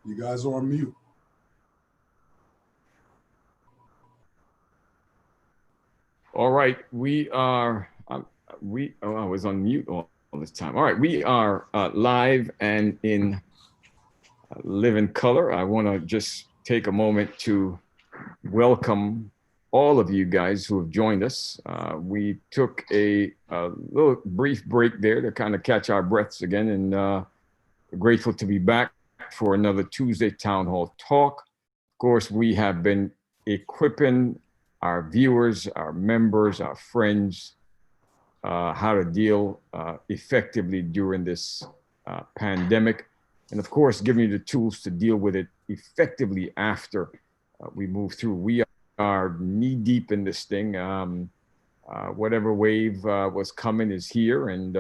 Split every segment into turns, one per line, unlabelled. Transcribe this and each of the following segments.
You guys are on mute.
All right, we are. I was on mute all this time. All right, we are live and in living color. I want to just take a moment to welcome all of you guys who have joined us. We took a little brief break there to kind of catch our breaths again, and we're grateful to be back for another Tuesday Town Hall Talk. Of course, we have been equipping our viewers, our members, our friends, how to deal effectively during this pandemic. And of course, giving you the tools to deal with it effectively after we move through. We are knee deep in this thing. Whatever wave was coming is here. And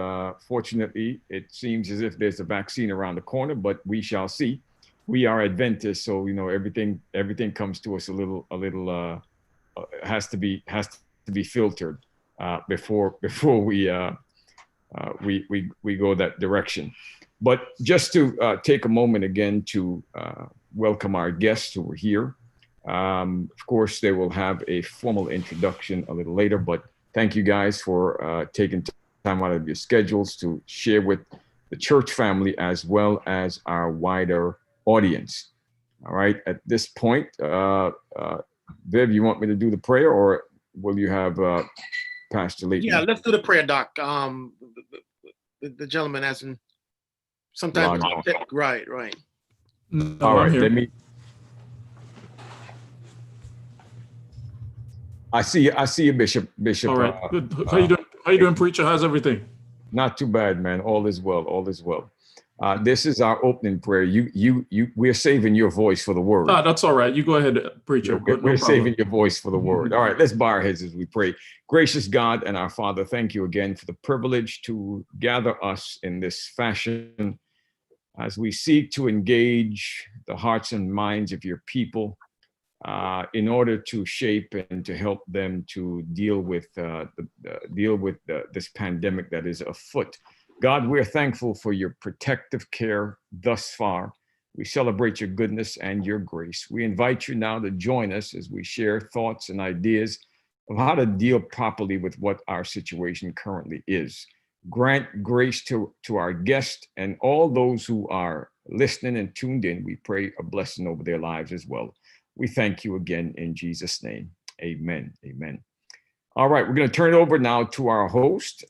fortunately, it seems as if there's a vaccine around the corner, but we shall see. We are Adventists, so you know everything comes to us a little has to be filtered before we go that direction. But just to take a moment again to welcome our guests who are here. Of course, they will have a formal introduction a little later, but thank you guys for taking time out of your schedules to share with the church family as well as our wider audience. All right, at this point, Viv, you want me to do the prayer, or will you have Pastor Layton?
Yeah, let's do the prayer, Doc. The gentleman hasn't. Sometimes, right.
No, all right, let me. I see you, Bishop.
All right, good. How you doing? How you doing, preacher? How's everything?
Not too bad, man. All is well. All is well. This is our opening prayer. We're saving your voice for the word.
That's all right. You go ahead, preacher.
We're saving your voice for the word. All right, let's bow our heads as we pray. Gracious God and our Father, thank you again for the privilege to gather us in this fashion as we seek to engage the hearts and minds of your people in order to shape and to help them to deal with this pandemic that is afoot. God, we're thankful for your protective care thus far. We celebrate your goodness and your grace. We invite you now to join us as we share thoughts and ideas of how to deal properly with what our situation currently is. Grant grace to our guests and all those who are listening and tuned in. We pray a blessing over their lives as well. We thank you again in Jesus' name. Amen. Amen. All right, we're going to turn it over now to our host,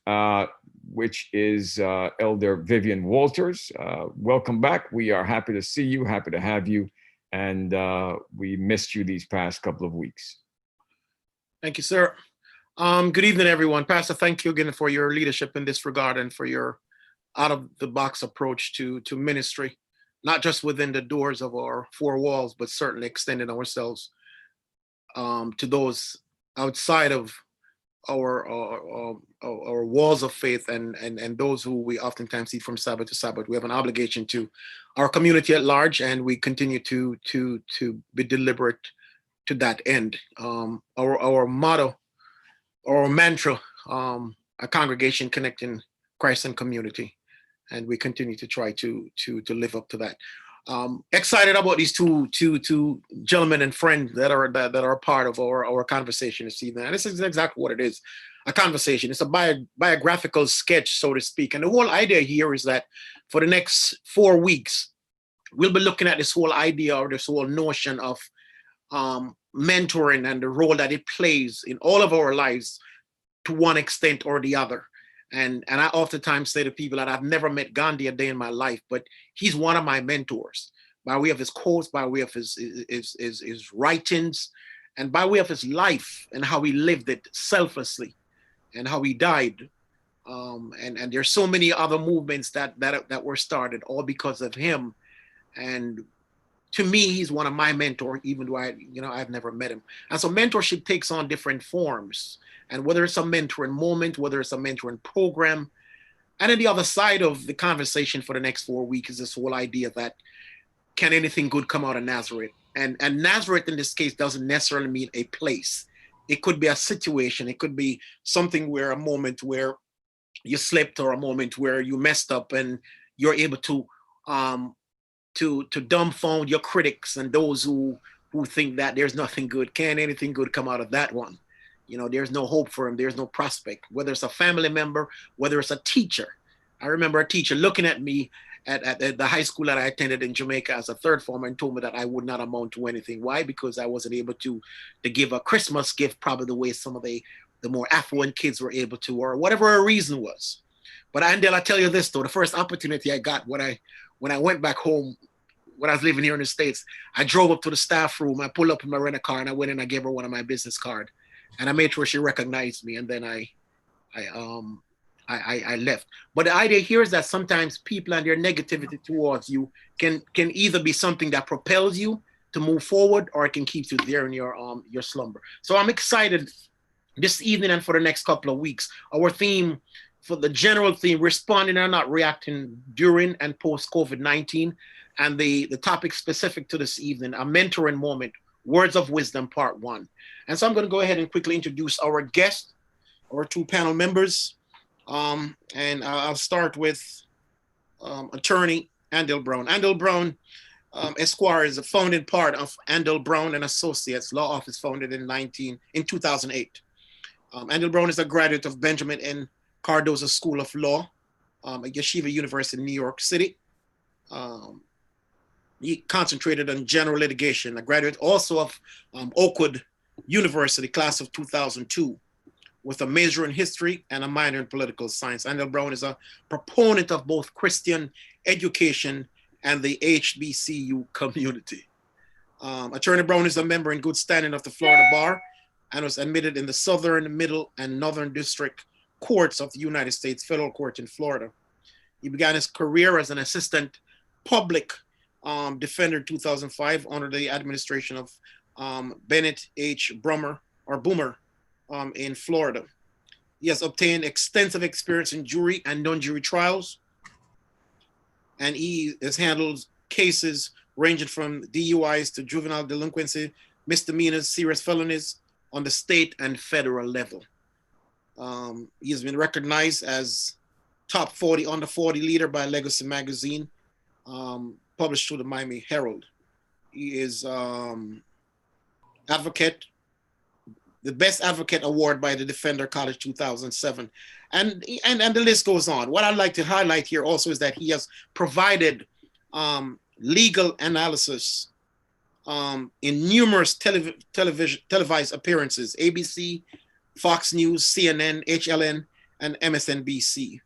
which is Elder Vivian Walters. Welcome back. We are happy to see you, happy to have you, and we missed you these past couple of weeks.
Thank you, sir. Good evening, everyone. Pastor, thank you again for your leadership in this regard and for your out-of-the-box approach to ministry, not just within the doors of our four walls, but certainly extending ourselves to those outside of our walls of faith and those who we oftentimes see from Sabbath to Sabbath. We have an obligation to our community at large, and we continue to be deliberate to that end. Our motto, our mantra, a congregation connecting Christ and community, and we continue to try to live up to that. Excited about these two gentlemen and friends that are part of our conversation this evening. And this is exactly what it is, a conversation. It's a biographical sketch, so to speak. And the whole idea here is that for the next 4 weeks, we'll be looking at this whole idea or this whole notion of mentoring and the role that it plays in all of our lives to one extent or the other. And I oftentimes say to people that I've never met Gandhi a day in my life, but he's one of my mentors by way of his quotes, by way of his writings, and by way of his life and how he lived it selflessly and how he died. And there's so many other movements that were started all because of him. And to me, he's one of my mentors, even though I've never met him. And so mentorship takes on different forms. And whether it's a mentoring moment, whether it's a mentoring program, and then the other side of the conversation for the next 4 weeks is this whole idea that can anything good come out of Nazareth? And Nazareth in this case doesn't necessarily mean a place. It could be a situation. It could be something where a moment where you slipped or a moment where you messed up and you're able to to dumbfound your critics and those who think that there's nothing good. Can anything good come out of that one? You know, there's no hope for him. There's no prospect, whether it's a family member, whether it's a teacher. I remember a teacher looking at me at the high school that I attended in Jamaica as a third former and told me that I would not amount to anything. Why? Because I wasn't able to give a Christmas gift probably the way some of the more affluent kids were able to, or whatever a reason was. But Andel, I tell you this though, the first opportunity I got when I went back home, when I was living here in the States, I drove up to the staff room, I pulled up in my rental car and I went in and I gave her one of my business cards. And I made sure she recognized me, and then I left. But the idea here is that sometimes people and their negativity towards you can either be something that propels you to move forward, or it can keep you there in your slumber. So I'm excited this evening and for the next couple of weeks. Our theme, for the general theme, responding and not reacting during and post COVID-19, and the topic specific to this evening, a mentoring moment. Words of Wisdom, Part 1. And so I'm going to go ahead and quickly introduce our guest, our two panel members. And I'll start with attorney Andel Brown. Andel Brown, Esquire, is a founding part of Andel Brown and Associates law office, founded in 2008. Andel Brown is a graduate of Benjamin N. Cardozo School of Law at Yeshiva University in New York City. He concentrated on general litigation, a graduate also of Oakwood University, class of 2002, with a major in history and a minor in political science. Andel Brown is a proponent of both Christian education and the HBCU community. Attorney Brown is a member in good standing of the Florida Bar and was admitted in the Southern, Middle, and Northern District Courts of the United States Federal Court in Florida. He began his career as an assistant public defender in 2005 under the administration of Bennett H. Boomer in Florida. He has obtained extensive experience in jury and non-jury trials, and he has handled cases ranging from DUIs to juvenile delinquency, misdemeanors, serious felonies on the state and federal level. He has been recognized as top 40 under 40 leader by Legacy Magazine, published through the Miami Herald. He is advocate, the Best Advocate Award by the Defender College 2007. And the list goes on. What I'd like to highlight here also is that he has provided legal analysis in numerous televised appearances, ABC, Fox News, CNN, HLN, and MSNBC.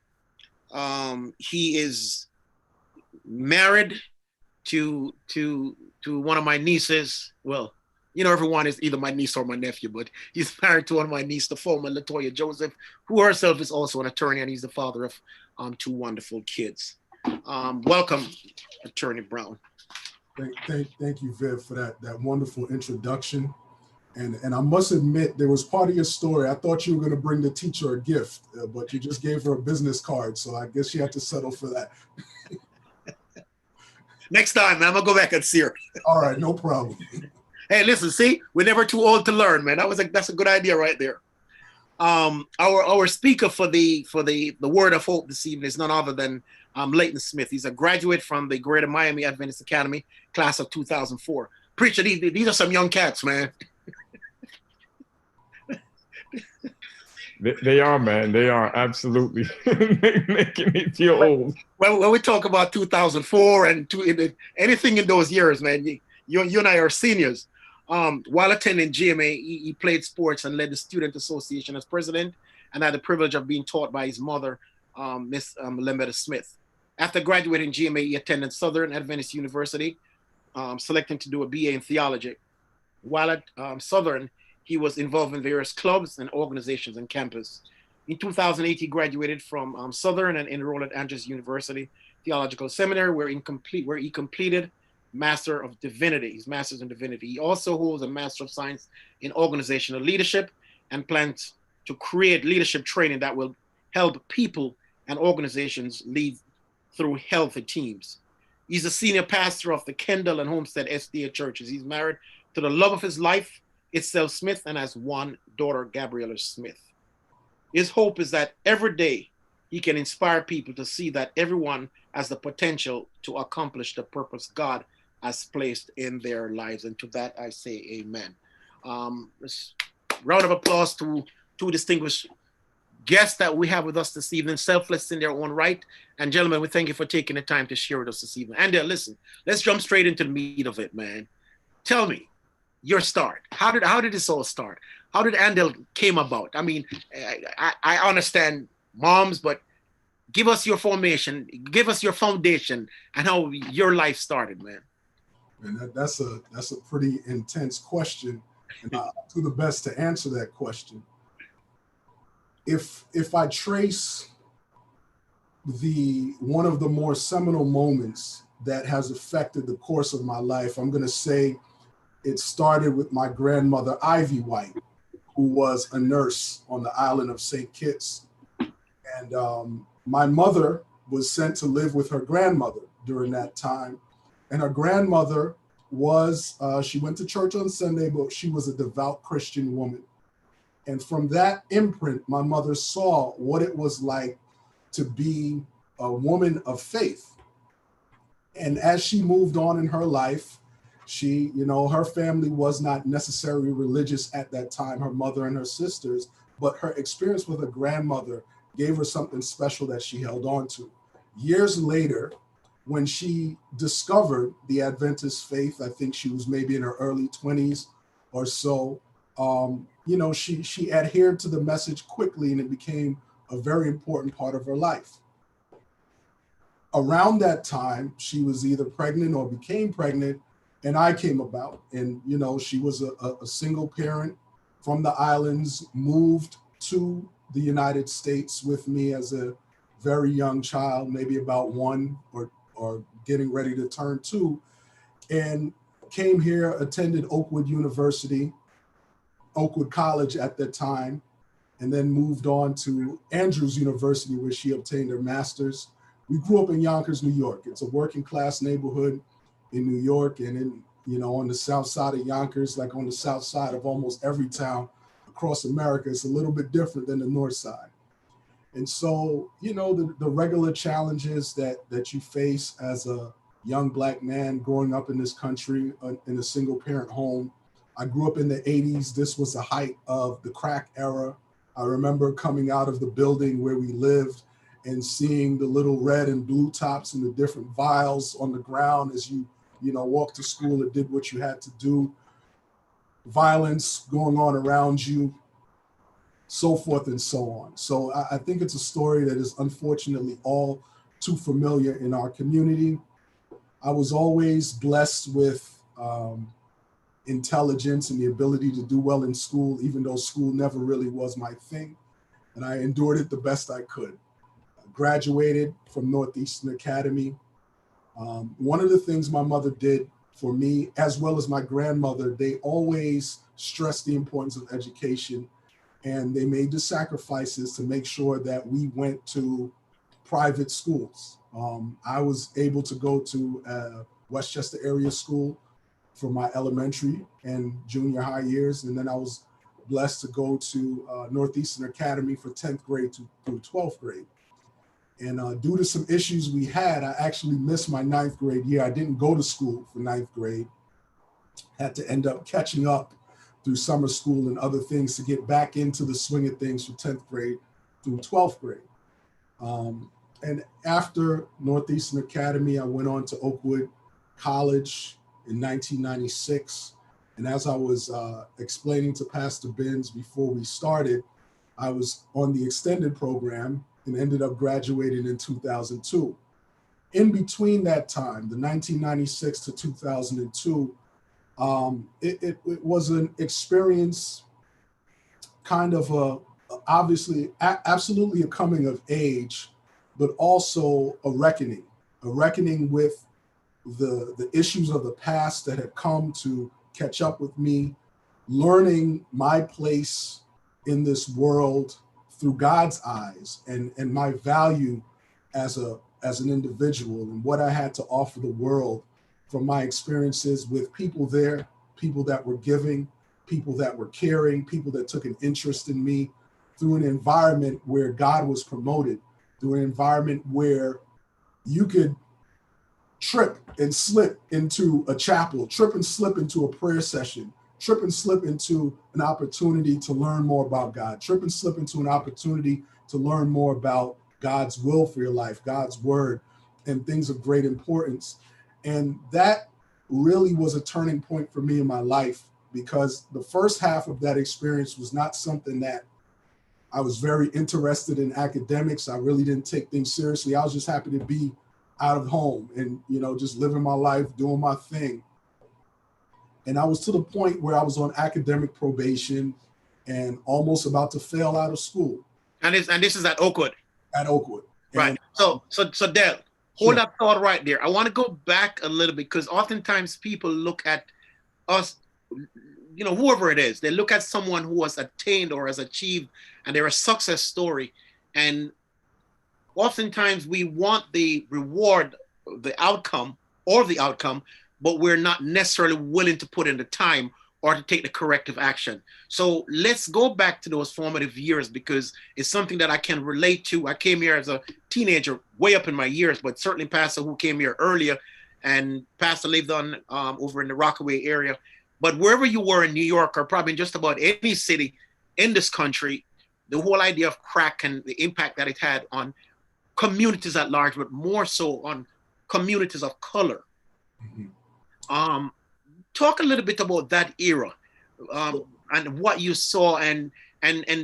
He is married to one of my nieces. Well, you know, everyone is either my niece or my nephew, but he's married to one of my nieces, the former Latoya Joseph, who herself is also an attorney, and he's the father of two wonderful kids. Welcome, Attorney Brown.
Thank you, Viv, for that wonderful introduction. And I must admit, there was part of your story. I thought you were going to bring the teacher a gift, but you just gave her a business card. So I guess you had to settle for that. Next time, man, I'm going to go back and see her. All right, no problem.
Hey, listen, see, we're never too old to learn, man. That's a good idea right there. Our speaker for the word of hope this evening is none other than Leighton Smith. He's a graduate from the Greater Miami Adventist Academy, class of 2004. Preacher, these are some young cats, man.
They are, man. They are absolutely making me feel old.
Well, when we talk about 2004 and anything in those years, man, you and I are seniors. While attending GMA, he played sports and led the Student Association as president, and had the privilege of being taught by his mother, Miss Lemetta Smith. After graduating GMA, he attended Southern Adventist University, selecting to do a BA in theology. While at Southern, he was involved in various clubs and organizations on campus. In 2008, he graduated from Southern and enrolled at Andrews University Theological Seminary, where he completed Master of Divinity, his Master's in Divinity. He also holds a Master of Science in Organizational Leadership and plans to create leadership training that will help people and organizations lead through healthy teams. He's a senior pastor of the Kendall and Homestead SDA churches. He's married to the love of his life, Itzel Smith, and has one daughter, Gabriella Smith. His hope is that every day he can inspire people to see that everyone has the potential to accomplish the purpose God has placed in their lives. And to that, I say amen. Round of applause to two distinguished guests that we have with us this evening, selfless in their own right. And gentlemen, we thank you for taking the time to share with us this evening. And listen, let's jump straight into the meat of it, man. Tell me your start. How did this all start? How did Andel came about? I mean, I understand moms, but give us your formation, give us your foundation and how your life started, man.
And that's a pretty intense question, and I'll do the best to answer that question. If I trace one of the more seminal moments that has affected the course of my life, I'm going to say it started with my grandmother, Ivy White, who was a nurse on the island of St. Kitts. And my mother was sent to live with her grandmother during that time. And her grandmother she went to church on Sunday, but she was a devout Christian woman. And from that imprint, my mother saw what it was like to be a woman of faith. And as she moved on in her life, her family was not necessarily religious at that time, her mother and her sisters, but her experience with her grandmother gave her something special that she held on to. Years later, when she discovered the Adventist faith, I think she was maybe in her early 20s or so, she adhered to the message quickly, and it became a very important part of her life. Around that time, she was either pregnant or became pregnant, and I came about. And, she was a single parent from the islands, moved to the United States with me as a very young child, maybe about 1 or getting ready to turn 2, and came here, attended Oakwood College at that time, and then moved on to Andrews University, where she obtained her master's. We grew up in Yonkers, New York. It's a working class neighborhood in New York, and on the south side of Yonkers, like on the south side of almost every town across America, it's a little bit different than the north side. And so, the regular challenges that you face as a young Black man growing up in this country in a single parent home. I grew up in the 80s. This was the height of the crack era. I remember coming out of the building where we lived and seeing the little red and blue tops and the different vials on the ground as you walked to school and did what you had to do. Violence going on around you, so forth and so on. So I think it's a story that is unfortunately all too familiar in our community. I was always blessed with intelligence and the ability to do well in school, even though school never really was my thing. And I endured it the best I could. I graduated from Northeastern Academy. One of the things my mother did for me, as well as my grandmother, they always stressed the importance of education, and they made the sacrifices to make sure that we went to private schools. I was able to go to Westchester area school for my elementary and junior high years, and then I was blessed to go to Northeastern Academy for 10th grade through 12th grade. And due to some issues we had, I actually missed my 9th grade year. I didn't go to school for 9th grade. Had to end up catching up through summer school and other things to get back into the swing of things from 10th grade through 12th grade. And after Northeastern Academy, I went on to Oakwood College in 1996. And as I was explaining to Pastor Benz before we started, I was on the extended program and ended up graduating in 2002. In between that time, the 1996 to 2002, it was an experience, kind of obviously, absolutely a coming of age, but also a reckoning with the issues of the past that had come to catch up with me, learning my place in this world through God's eyes, and my value as an individual, and what I had to offer the world from my experiences with people there, people that were giving, people that were caring, people that took an interest in me through an environment where God was promoted through an environment where you could trip and slip into a chapel, trip and slip into a prayer session, trip and slip into an opportunity to learn more about God, trip and slip into an opportunity to learn more about God's will for your life, God's word, and things of great importance. And that really was a turning point for me in my life, because the first half of that experience was not something that I was very interested in academics. I really didn't take things seriously. I was just happy to be out of home and, just living my life, doing my thing. And I was to the point where I was on academic probation and almost about to fail out of school.
And this is at Oakwood.
At Oakwood.
Right. So Del, hold that thought right there. I want to go back a little bit, because oftentimes people look at us, whoever it is, they look at someone who has attained or has achieved, and they're a success story. And oftentimes we want the reward, the outcome, but we're not necessarily willing to put in the time or to take the corrective action. So let's go back to those formative years, because it's something that I can relate to. I came here as a teenager, way up in my years, but certainly Pastor who came here earlier, and Pastor lived on over in the Rockaway area. But wherever you were in New York, or probably in just about any city in this country, the whole idea of crack and the impact that it had on communities at large, but more so on communities of color. Mm-hmm. Talk a little bit about that era, and what you saw, and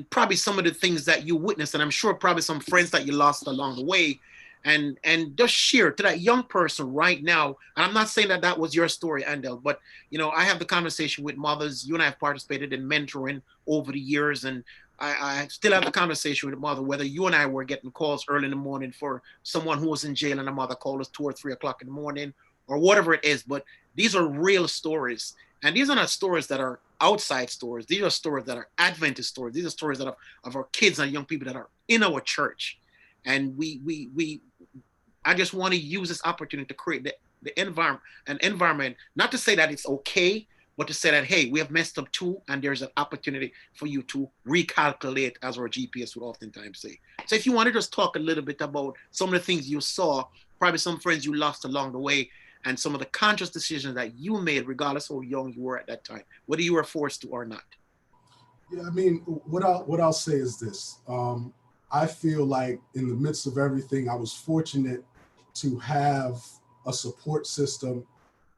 probably some of the things that you witnessed, and I'm sure probably some friends that you lost along the way, and just share to that young person right now. And I'm not saying that was your story, Andel, but I have the conversation with mothers. You and I have participated in mentoring over the years, and I still have the conversation with a mother, whether you and I were getting calls early in the morning for someone who was in jail, and a mother called us 2 or 3 o'clock in the morning, or whatever it is. But these are real stories. And these are not stories that are outside stories. These are stories that are Adventist stories. These are stories that are of our kids and young people that are in our church. And I just want to use this opportunity to create the environment, not to say that it's okay, but to say that, hey, we have messed up too, and there's an opportunity for you to recalculate, as our GPS would oftentimes say. So if you want to just talk a little bit about some of the things you saw, probably some friends you lost along the way, and some of the conscious decisions that you made, regardless of how young you were at that time, whether you were forced to or not.
Yeah, I mean, what I'll say is this. I feel like in the midst of everything, I was fortunate to have a support system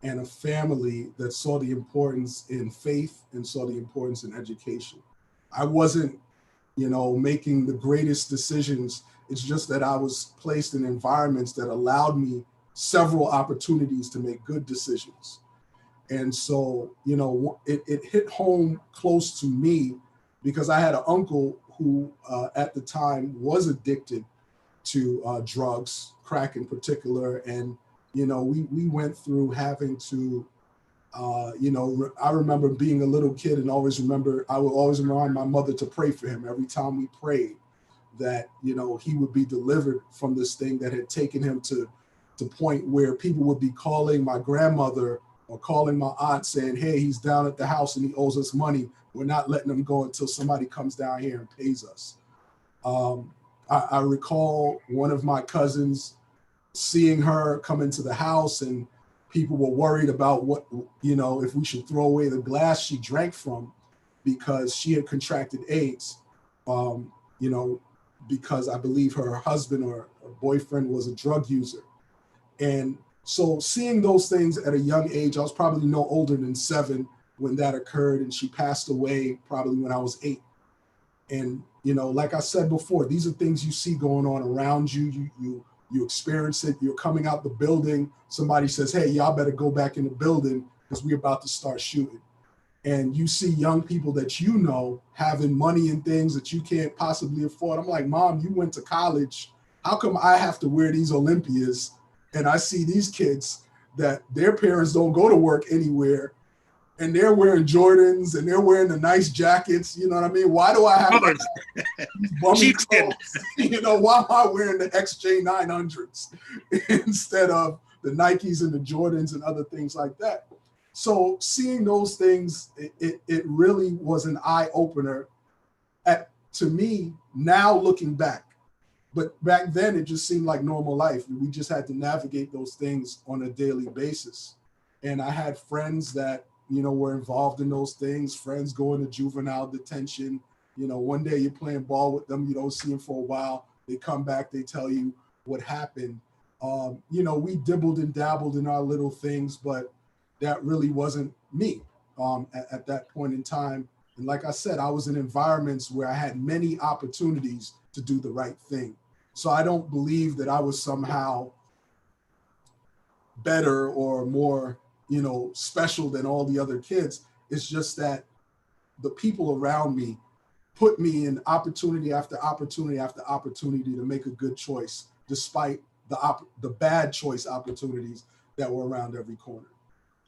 and a family that saw the importance in faith and saw the importance in education. I wasn't, making the greatest decisions. It's just that I was placed in environments that allowed me several opportunities to make good decisions. And so, it hit home close to me, because I had an uncle who at the time was addicted to drugs, crack in particular. And, we went through having to, I remember being a little kid and I would always remind my mother to pray for him every time we prayed, that, he would be delivered from this thing that had taken him to the point where people would be calling my grandmother or calling my aunt saying, hey, he's down at the house and he owes us money. We're not letting him go until somebody comes down here and pays us. I recall one of my cousins seeing her come into the house, and people were worried about what, if we should throw away the glass she drank from, because she had contracted AIDS, because I believe her husband or boyfriend was a drug user. And so seeing those things at a young age, I was probably no older than 7 when that occurred, and she passed away probably when I was 8. And, like I said before, these are things you see going on around you. You experience it. You're coming out the building. Somebody says, hey, y'all better go back in the building because we're about to start shooting. And you see young people that having money and things that you can't possibly afford. I'm like, Mom, you went to college. How come I have to wear these Olympias? And I see these kids that their parents don't go to work anywhere, and they're wearing Jordans and they're wearing the nice jackets. You know what I mean? Why do I have these bummy clothes? Why am I wearing the XJ900s instead of the Nikes and the Jordans and other things like that? So seeing those things, it really was an eye opener to me now looking back. But back then it just seemed like normal life. We just had to navigate those things on a daily basis. And I had friends that, were involved in those things, friends going to juvenile detention. One day you're playing ball with them, you don't see them for a while. They come back, they tell you what happened. We dibbled and dabbled in our little things, but that really wasn't me at that point in time. And like I said, I was in environments where I had many opportunities to do the right thing. So I don't believe that I was somehow better or more, special than all the other kids. It's just that the people around me put me in opportunity after opportunity after opportunity to make a good choice, despite the bad choice opportunities that were around every corner.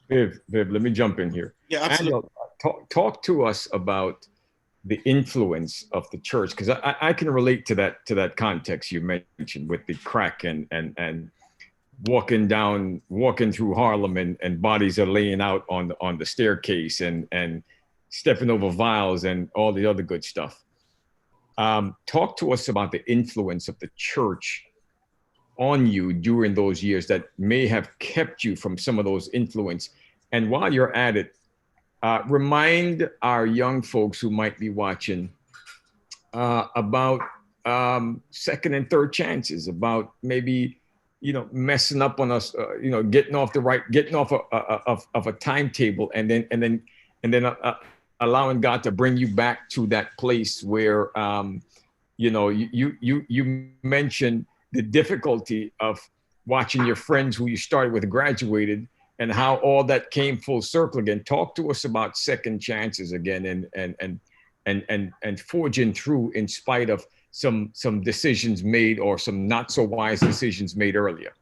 Viv, let me jump in here.
Yeah, absolutely.
And, talk to us about the influence of the church, because I can relate to that context you mentioned with the crack and walking through Harlem and bodies are laying out on the staircase and stepping over vials and all the other good stuff. Talk to us about the influence of the church on you during those years that may have kept you from some of those influence. And while you're at it, remind our young folks who might be watching about second and third chances, about maybe, messing up on us, getting off of a timetable, and then allowing God to bring you back to that place where, you mentioned the difficulty of watching your friends who you started with graduated, and how all that came full circle again. Talk to us about second chances again, and forging through in spite of some decisions made or some not so wise decisions made earlier.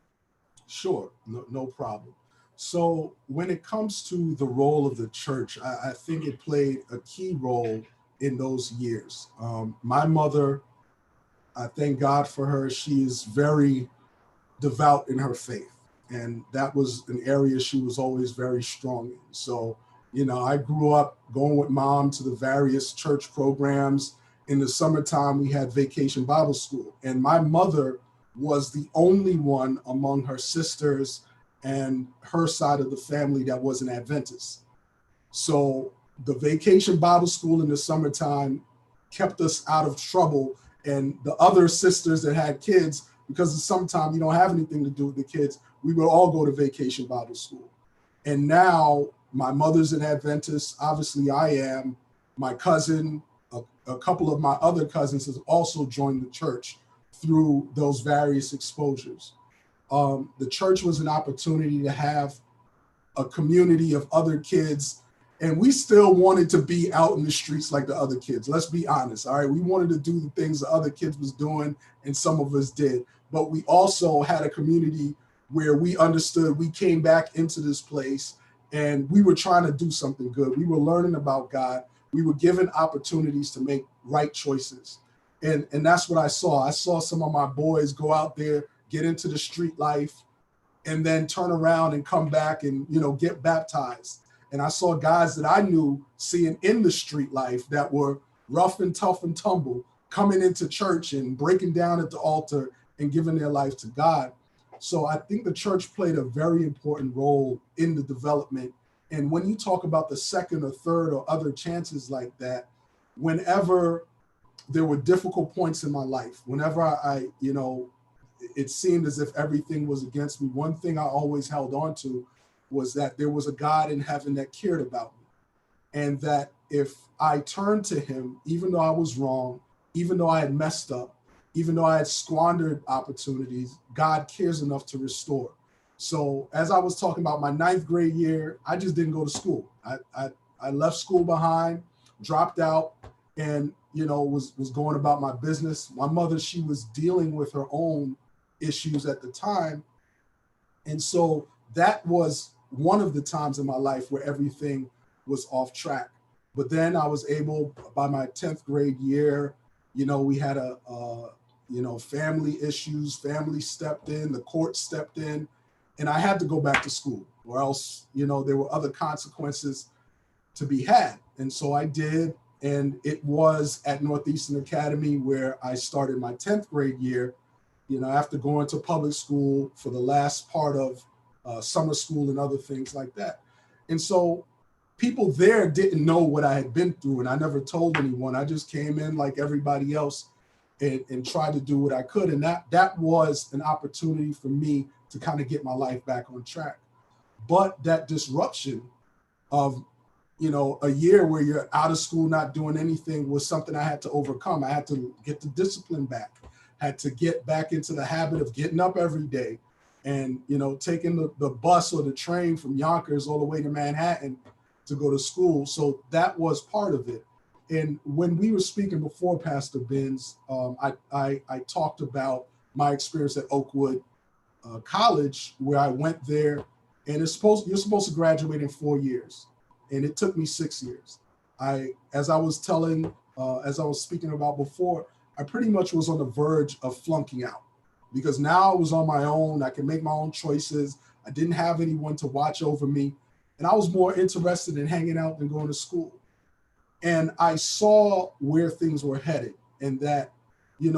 Sure, no problem. So when it comes to the role of the church, I think it played a key role in those years. My mother, I thank God for her. She is very devout in her faith. And that was an area she was always very strong in. So, I grew up going with mom to the various church programs. In the summertime, we had Vacation Bible School. And my mother was the only one among her sisters and her side of the family that was an Adventist. So the Vacation Bible School in the summertime kept us out of trouble. And the other sisters that had kids, because in summertime you don't have anything to do with the kids, we would all go to Vacation Bible School. And now my mother's an Adventist, obviously I am. My cousin, a couple of my other cousins has also joined the church through those various exposures. The church was an opportunity to have a community of other kids, and we still wanted to be out in the streets like the other kids. Let's be honest, all right? We wanted to do the things the other kids was doing, and some of us did, but we also had a community where we understood we came back into this place and we were trying to do something good. We were learning about God. We were given opportunities to make right choices. And that's what I saw. I saw some of my boys go out there, get into the street life, and then turn around and come back and, get baptized. And I saw guys that I knew seeing in the street life that were rough and tough and tumble, coming into church and breaking down at the altar and giving their life to God. So I think the church played a very important role in the development. And when you talk about the second or third or other chances like that, whenever there were difficult points in my life, whenever I it seemed as if everything was against me, one thing I always held on to was that there was a God in heaven that cared about me. And that if I turned to him, even though I was wrong, even though I had messed up, even though I had squandered opportunities, God cares enough to restore. So as I was talking about my 9th grade year, I just didn't go to school. I left school behind, dropped out, and was going about my business. My mother, she was dealing with her own issues at the time. And so that was one of the times in my life where everything was off track. But then I was able, by my 10th grade year, we had family issues, family stepped in, the court stepped in, and I had to go back to school, or else, there were other consequences to be had. And so I did, And it was at Northeastern Academy where I started my 10th grade year, after going to public school for the last part of summer school and other things like that. And so people there didn't know what I had been through, and I never told anyone. I just came in like everybody else and tried to do what I could. And that was an opportunity for me to kind of get my life back on track. But that disruption of, a year where you're out of school, not doing anything, was something I had to overcome. I had to get the discipline back, had to get back into the habit of getting up every day and, taking the bus or the train from Yonkers all the way to Manhattan to go to school. So that was part of it. And when we were speaking before, Pastor Benz, I talked about my experience at Oakwood College, where I went there, and you're supposed to graduate in 4 years. And it took me 6 years. As I was speaking about before, I pretty much was on the verge of flunking out, because now I was on my own. I could make my own choices. I didn't have anyone to watch over me. And I was more interested in hanging out than going to school. And I saw where things were headed, and that, I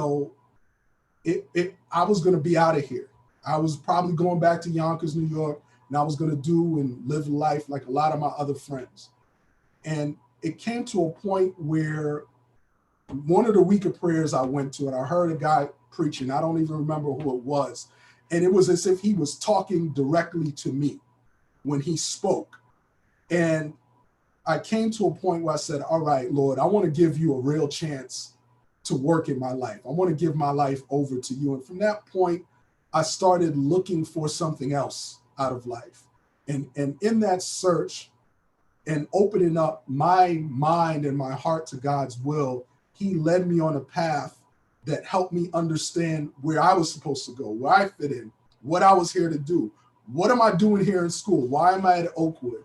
was going to be out of here. I was probably going back to Yonkers, New York, and I was going to do and live life like a lot of my other friends. And it came to a point where one of the weaker prayers I went to, and I heard a guy preaching, I don't even remember who it was. And it was as if he was talking directly to me when he spoke. And I came to a point where I said, all right, Lord, I want to give you a real chance to work in my life. I want to give my life over to you. And from that point, I started looking for something else out of life. And in that search and opening up my mind and my heart to God's will, he led me on a path that helped me understand where I was supposed to go, where I fit in, what I was here to do. What am I doing here in school? Why am I at Oakwood?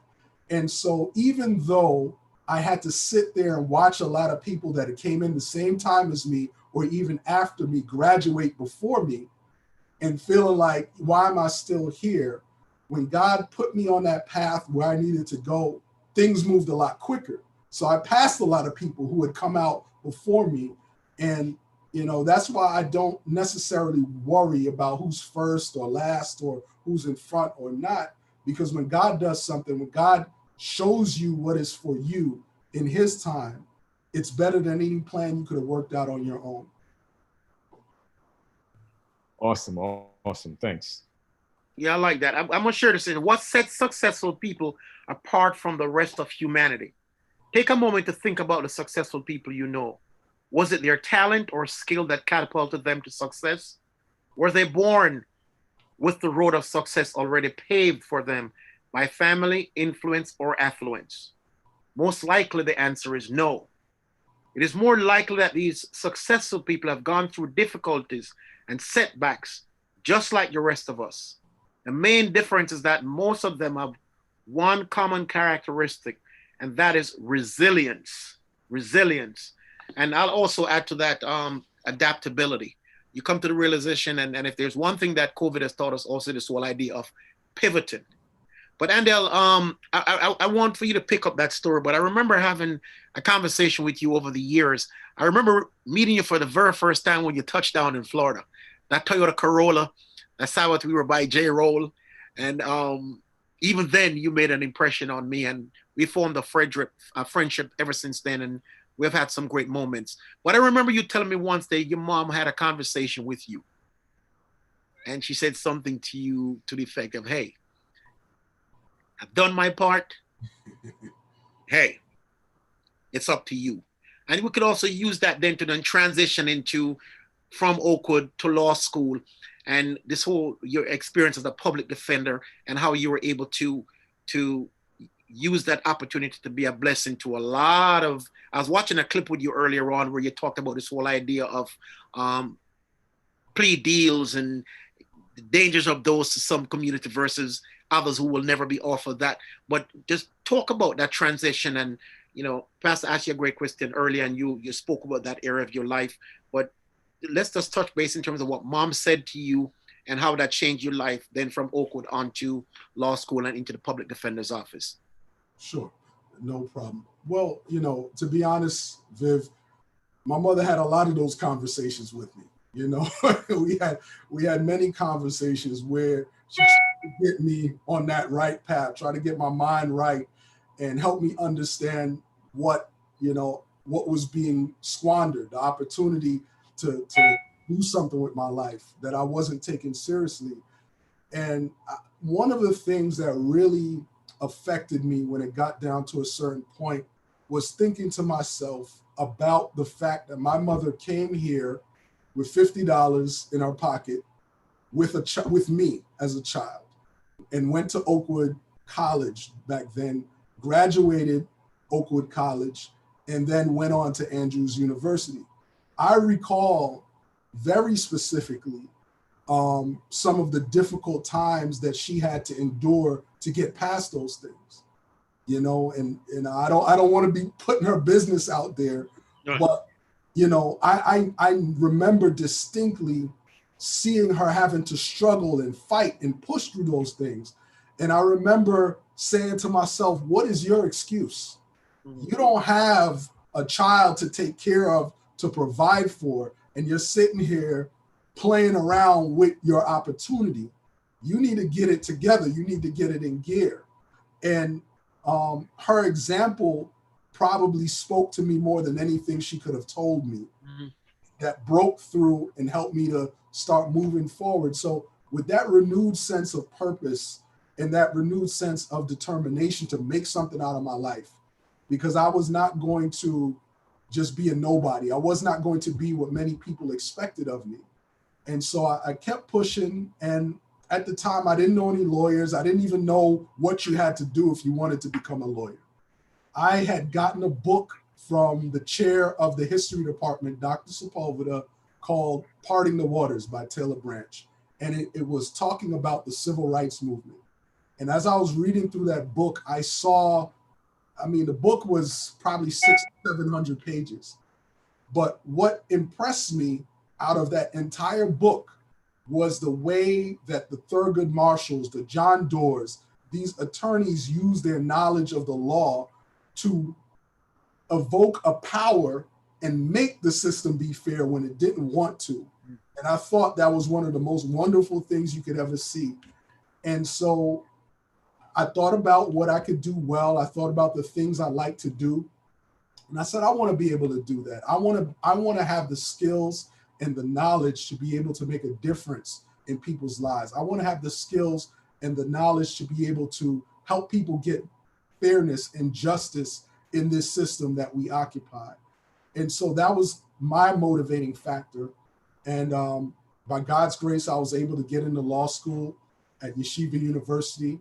And so even though I had to sit there and watch a lot of people that came in the same time as me or even after me graduate before me and feeling like, why am I still here? When God put me on that path where I needed to go, things moved a lot quicker. So I passed a lot of people who had come out before me. And, that's why I don't necessarily worry about who's first or last or who's in front or not. Because when God does something, when God shows you what is for you in his time, it's better than any plan you could have worked out on your own.
Awesome. Awesome. Thanks.
Yeah, I like that. I'm going to share this. What sets successful people apart from the rest of humanity? Take a moment to think about the successful people you know. Was it their talent or skill that catapulted them to success? Were they born with the road of success already paved for them by family, influence, or affluence? Most likely the answer is no. It is more likely that these successful people have gone through difficulties and setbacks just like the rest of us. The main difference is that most of them have one common characteristic, and that is resilience. Resilience. And I'll also add to that adaptability. You come to the realization, and if there's one thing that COVID has taught us also, this whole idea of pivoting. But Andel, I want for you to pick up that story, but I remember having a conversation with you over the years. I remember meeting you for the very first time when you touched down in Florida. That Toyota Corolla, that Sabbath we were by J-Roll. And even then you made an impression on me, and we formed a friendship ever since then. And we've had some great moments. But I remember you telling me once that your mom had a conversation with you. And she said something to you to the effect of, hey, I've done my part. Hey, it's up to you. And we could also use that then to then transition into from Oakwood to law school and this whole, your experience as a public defender and how you were able to use that opportunity to be a blessing to a lot of, I was watching a clip with you earlier on where you talked about this whole idea of plea deals and the dangers of those to some community versus others who will never be offered that. But just talk about that transition. And, you know, Pastor asked you a great question earlier and you spoke about that area of your life, but let's just touch base in terms of what mom said to you and how that changed your life then from Oakwood on to law school and into the public defender's office.
Sure. No problem. Well, to be honest, Viv, my mother had a lot of those conversations with me. We had many conversations where she tried to get me on that right path, try to get my mind right, and help me understand what what was being squandered, the opportunity to do something with my life that I wasn't taking seriously. And one of the things that really affected me when it got down to a certain point was thinking to myself about the fact that my mother came here with $50 in her pocket with me as a child, and went to Oakwood College back then, graduated Oakwood College, and then went on to Andrews University. I recall very specifically some of the difficult times that she had to endure to get past those things, and I don't want to be putting her business out there,
Right.
but I remember distinctly seeing her having to struggle and fight and push through those things. And I remember saying to myself, what is your excuse? You don't have a child to take care of, to provide for, and you're sitting here playing around with your opportunity. You need to get it together. You need to get it in gear. And her example probably spoke to me more than anything she could have told me, that broke through and helped me to start moving forward. So with that renewed sense of purpose and that renewed sense of determination to make something out of my life, because I was not going to just be a nobody. I was not going to be what many people expected of me. And so I kept pushing. And at the time, I didn't know any lawyers. I didn't even know what you had to do if you wanted to become a lawyer. I had gotten a book from the chair of the history department, Dr. Sepulveda, called Parting the Waters by Taylor Branch. And it was talking about the civil rights movement. And as I was reading through that book, I saw, the book was probably 600-700 pages. But what impressed me out of that entire book was the way that the Thurgood Marshalls, the John Doers, these attorneys used their knowledge of the law to evoke a power and make the system be fair when it didn't want to. And I thought that was one of the most wonderful things you could ever see. And so I thought about what I could do well. I thought about the things I like to do. And I said, I want to be able to do that. I want to have the skills and the knowledge to be able to make a difference in people's lives. I want to have the skills and the knowledge to be able to help people get fairness and justice in this system that we occupy. And so that was my motivating factor. And by God's grace, I was able to get into law school at Yeshiva University,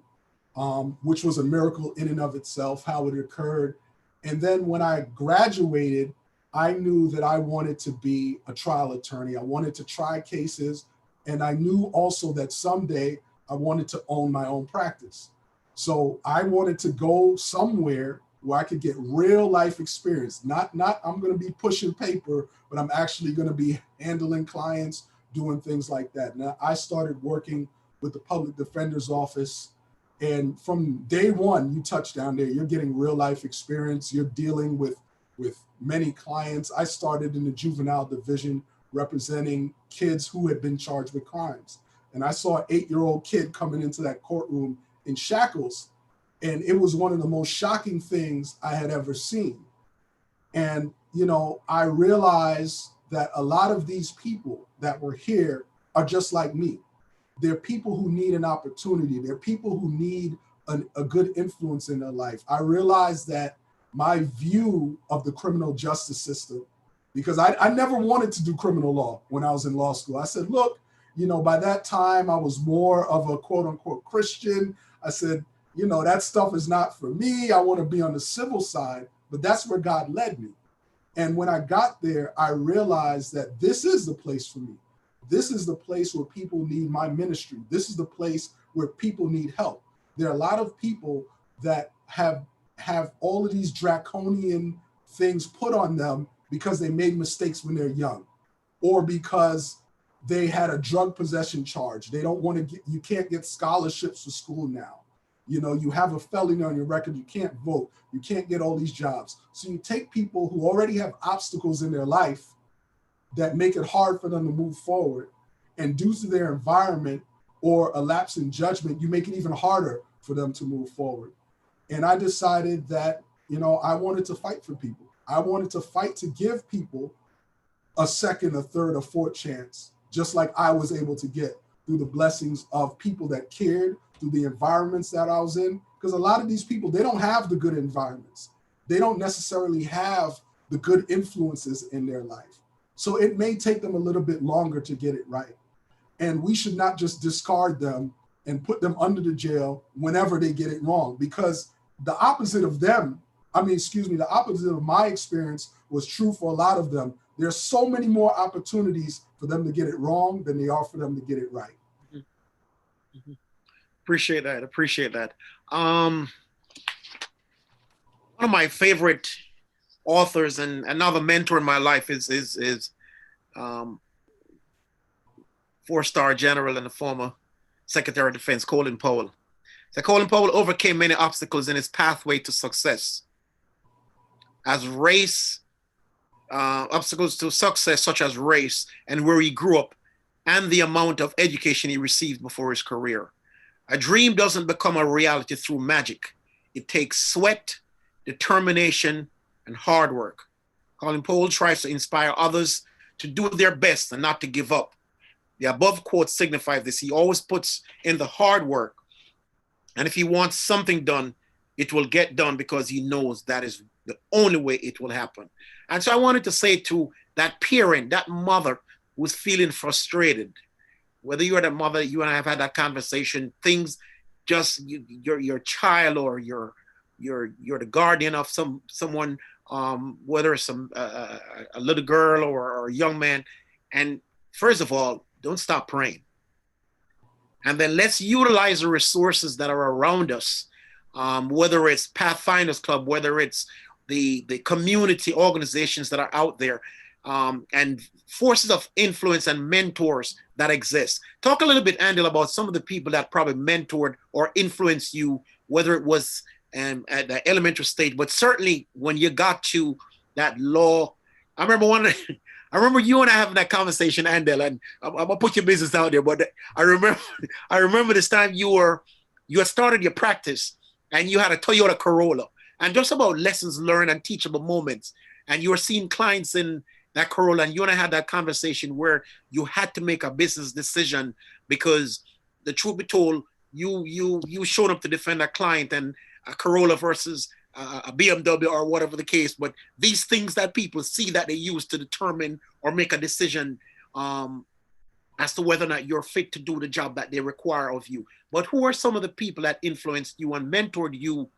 which was a miracle in and of itself, how it occurred. And then when I graduated, I knew that I wanted to be a trial attorney. I wanted to try cases. And I knew also that someday I wanted to own my own practice. So I wanted to go somewhere where I could get real life experience. Not I'm going to be pushing paper, but I'm actually going to be handling clients, doing things like that. Now I started working with the public defender's office. And from day one, you touch down there, you're getting real life experience. You're dealing with many clients. I started in the juvenile division representing kids who had been charged with crimes. And I saw an 8-year-old kid coming into that courtroom in shackles. And it was one of the most shocking things I had ever seen. And, I realized that a lot of these people that were here are just like me. They're people who need an opportunity. They're people who need a good influence in their life. I realized that my view of the criminal justice system, because I never wanted to do criminal law when I was in law school. I said, look, by that time I was more of a quote unquote Christian. I said, that stuff is not for me. I want to be on the civil side, but that's where God led me. And when I got there, I realized that this is the place for me. This is the place where people need my ministry. This is the place where people need help. There are a lot of people that have all of these draconian things put on them because they made mistakes when they're young, or because they had a drug possession charge. They don't want to you can't get scholarships for school now. You know, you have a felony on your record, you can't vote, you can't get all these jobs. So you take people who already have obstacles in their life that make it hard for them to move forward, and due to their environment or a lapse in judgment, you make it even harder for them to move forward. And I decided that, you know, I wanted to fight for people. I wanted to fight to give people a second, a third, a fourth chance, just like I was able to get through the blessings of people that cared, through the environments that I was in. Because a lot of these people, they don't have the good environments. They don't necessarily have the good influences in their life. So it may take them a little bit longer to get it right. And we should not just discard them and put them under the jail whenever they get it wrong, because the opposite of them, the opposite of my experience was true for a lot of them. There's so many more opportunities for them to get it wrong than there are for them to get it right.
Mm-hmm. Appreciate that. One of my favorite authors and another mentor in my life is four-star general and the former Secretary of Defense, Colin Powell. So Colin Powell overcame many obstacles in his pathway to success. As race, obstacles to success such as race and where he grew up and the amount of education he received before his career. A dream doesn't become a reality through magic. It takes sweat, determination, and hard work. Colin Powell tries to inspire others to do their best and not to give up. The above quote signifies this. He always puts in the hard work. And if he wants something done, it will get done because he knows that is the only way it will happen. And so I wanted to say to that parent, that mother who's feeling frustrated, whether you're the mother, you and I have had that conversation, things just, your child or you're the guardian of someone, whether it's a little girl or a young man. And first of all, don't stop praying. And then let's utilize the resources that are around us, whether it's Pathfinders Club, whether it's the community organizations that are out there, and forces of influence and mentors that exist. Talk a little bit, Andel, about some of the people that probably mentored or influenced you, whether it was at the elementary stage, but certainly when you got to that law. I remember you and I having that conversation, Andel, and I'm gonna put your business out there, but I remember this time you had started your practice and you had a Toyota Corolla, and just about lessons learned and teachable moments, and you were seeing clients in that Corolla, and you and I had that conversation where you had to make a business decision because the truth be told, you showed up to defend a client and a Corolla versus a BMW or whatever the case, but these things that people see that they use to determine or make a decision as to whether or not you're fit to do the job that they require of you. But who are some of the people that influenced you and mentored you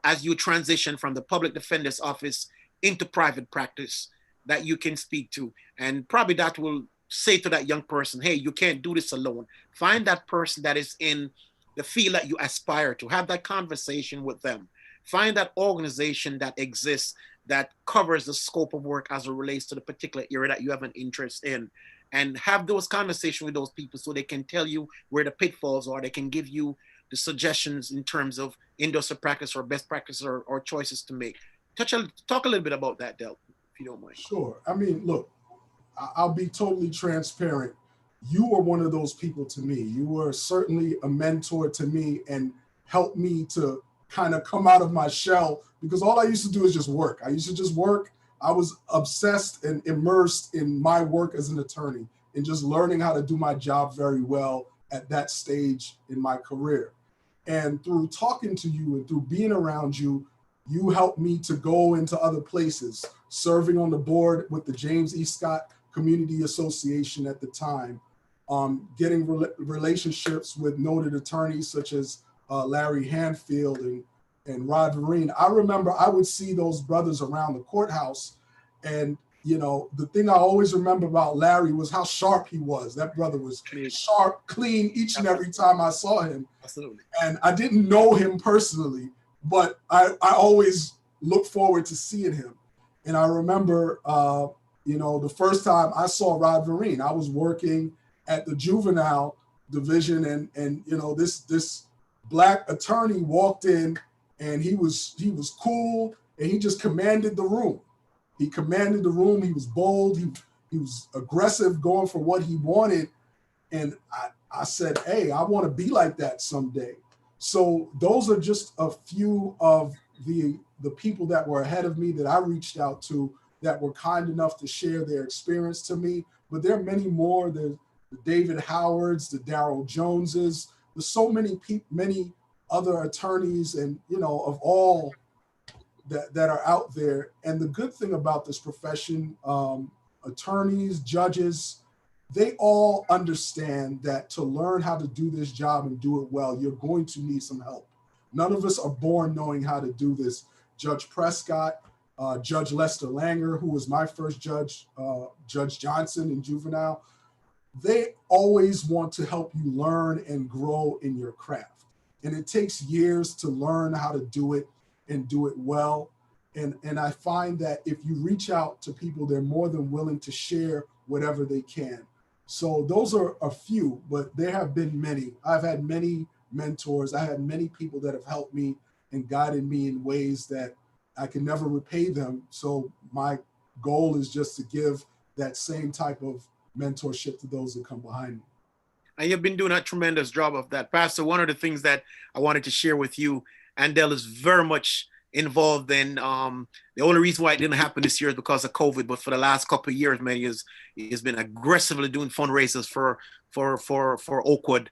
as you transition from the public defender's office into private practice that you can speak to? And probably that will say to that young person, hey, you can't do this alone. Find that person that is in the field that you aspire to. Have that conversation with them. Find that organization that exists that covers the scope of work as it relates to the particular area that you have an interest in, and have those conversations with those people so they can tell you where the pitfalls are. They can give you the suggestions in terms of industrial practice or best practice or choices to make. Talk a little bit about that, Del, if you don't mind.
Sure. I mean, look, I'll be totally transparent. You were one of those people to me. You were certainly a mentor to me and helped me to kind of come out of my shell, because all I used to do is just work. I used to just work. I was obsessed and immersed in my work as an attorney and just learning how to do my job very well at that stage in my career. And through talking to you and through being around you, you helped me to go into other places, serving on the board with the James E. Scott Community Association at the time, getting relationships with noted attorneys such as Larry Hanfield and Rod Vereen. I remember I would see those brothers around the courthouse, and you know, the thing I always remember about Larry was how sharp he was. That brother was sharp, clean each and every time I saw him.
Absolutely.
And I didn't know him personally, but I always look forward to seeing him. And I remember, you know, the first time I saw Rod Vereen, I was working at the juvenile division, and you know, this black attorney walked in, and he was cool, and he just commanded the room. He commanded the room. He was bold. He was aggressive, going for what he wanted. And I said, hey, I want to be like that someday. So those are just a few of the people that were ahead of me that I reached out to that were kind enough to share their experience to me. But there are many more. The David Howards, the Darrell Joneses. There's so many many other attorneys and, you know, of all that are out there. And the good thing about this profession, attorneys, judges, they all understand that to learn how to do this job and do it well, you're going to need some help. None of us are born knowing how to do this. Judge Prescott, Judge Lester Langer, who was my first judge, Judge Johnson in juvenile, they always want to help you learn and grow in your craft. And it takes years to learn how to do it and do it well. And I find that if you reach out to people, they're more than willing to share whatever they can. So those are a few, but there have been many. I've had many mentors. I had many people that have helped me and guided me in ways that I can never repay them. So my goal is just to give that same type of mentorship to those that come behind me.
And you've been doing a tremendous job of that. Pastor, one of the things that I wanted to share with you, Andel is very much involved in, the only reason why it didn't happen this year is because of COVID, but for the last couple of years, man, he has been aggressively doing fundraisers for Oakwood,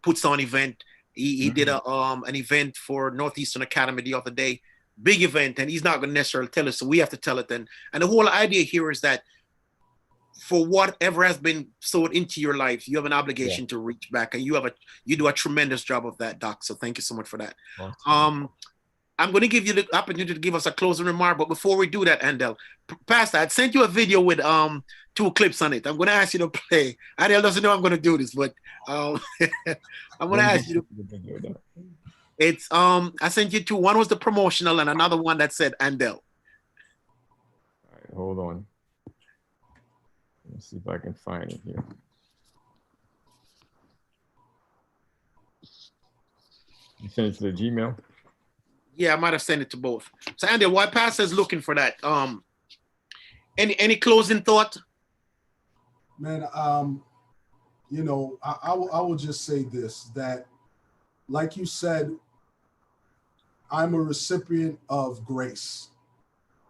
puts on event. He did an event for Northeastern Academy the other day, big event, and he's not going to necessarily tell us, so we have to tell it then. And the whole idea here is that for whatever has been sowed into your life, you have an obligation to reach back, and you do a tremendous job of that, Doc. So thank you so much for that. Awesome. I'm going to give you the opportunity to give us a closing remark, but before we do that, Andel, Pastor, I'd sent you a video with 2 clips on it. I'm going to ask you to play. Andel doesn't know I'm going to do this, but I'm going to ask you to. It's I sent you 2. One was the promotional, and another one that said Andel.
All right, hold on. Let's see if I can find it here. You sent it to the Gmail?
Yeah, I might have sent it to both. So Andy, while Pastor's looking for that, any closing thought?
Man, you know, I will just say this, that like you said, I'm a recipient of grace.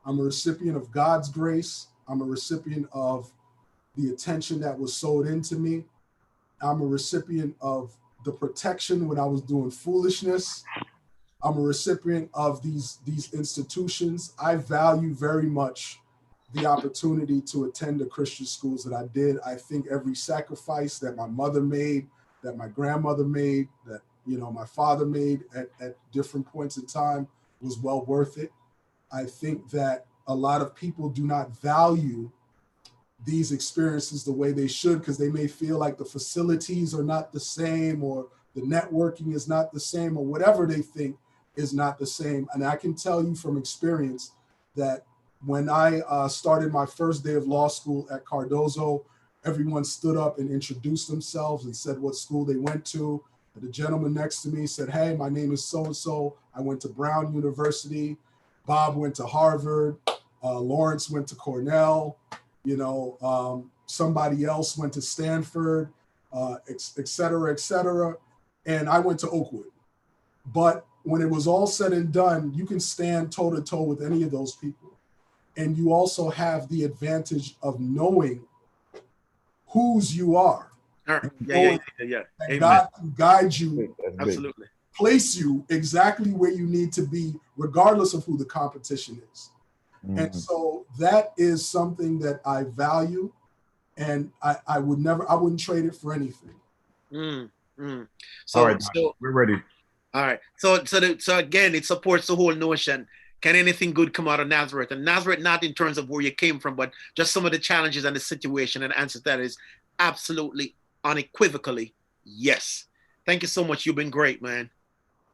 I'm a recipient of God's grace. I'm a recipient of the attention that was sowed into me. I'm a recipient of the protection when I was doing foolishness. I'm a recipient of these institutions. I value very much the opportunity to attend the Christian schools that I did. I think every sacrifice that my mother made, that my grandmother made, that, you know, my father made at different points in time was well worth it. I think that a lot of people do not value these experiences the way they should, because they may feel like the facilities are not the same, or the networking is not the same, or whatever they think is not the same. And I can tell you from experience that when I started my first day of law school at Cardozo, everyone stood up and introduced themselves and said what school they went to. And the gentleman next to me said, hey, my name is so-and-so. I went to Brown University. Bob went to Harvard. Lawrence went to Cornell. You know, somebody else went to Stanford, et cetera, et cetera. And I went to Oakwood. But when it was all said and done, you can stand toe to toe with any of those people. And you also have the advantage of knowing whose you are.
Yeah.
And God can guide you,
Absolutely,
place you exactly where you need to be, regardless of who the competition is. Mm-hmm. And so that is something that I value, and I wouldn't trade it for anything.
So, all right, so we're ready.
All right. So again, it supports the whole notion. Can anything good come out of Nazareth? And Nazareth, not in terms of where you came from, but just some of the challenges and the situation. And the answer to that is absolutely, unequivocally, yes. Thank you so much. You've been great, man.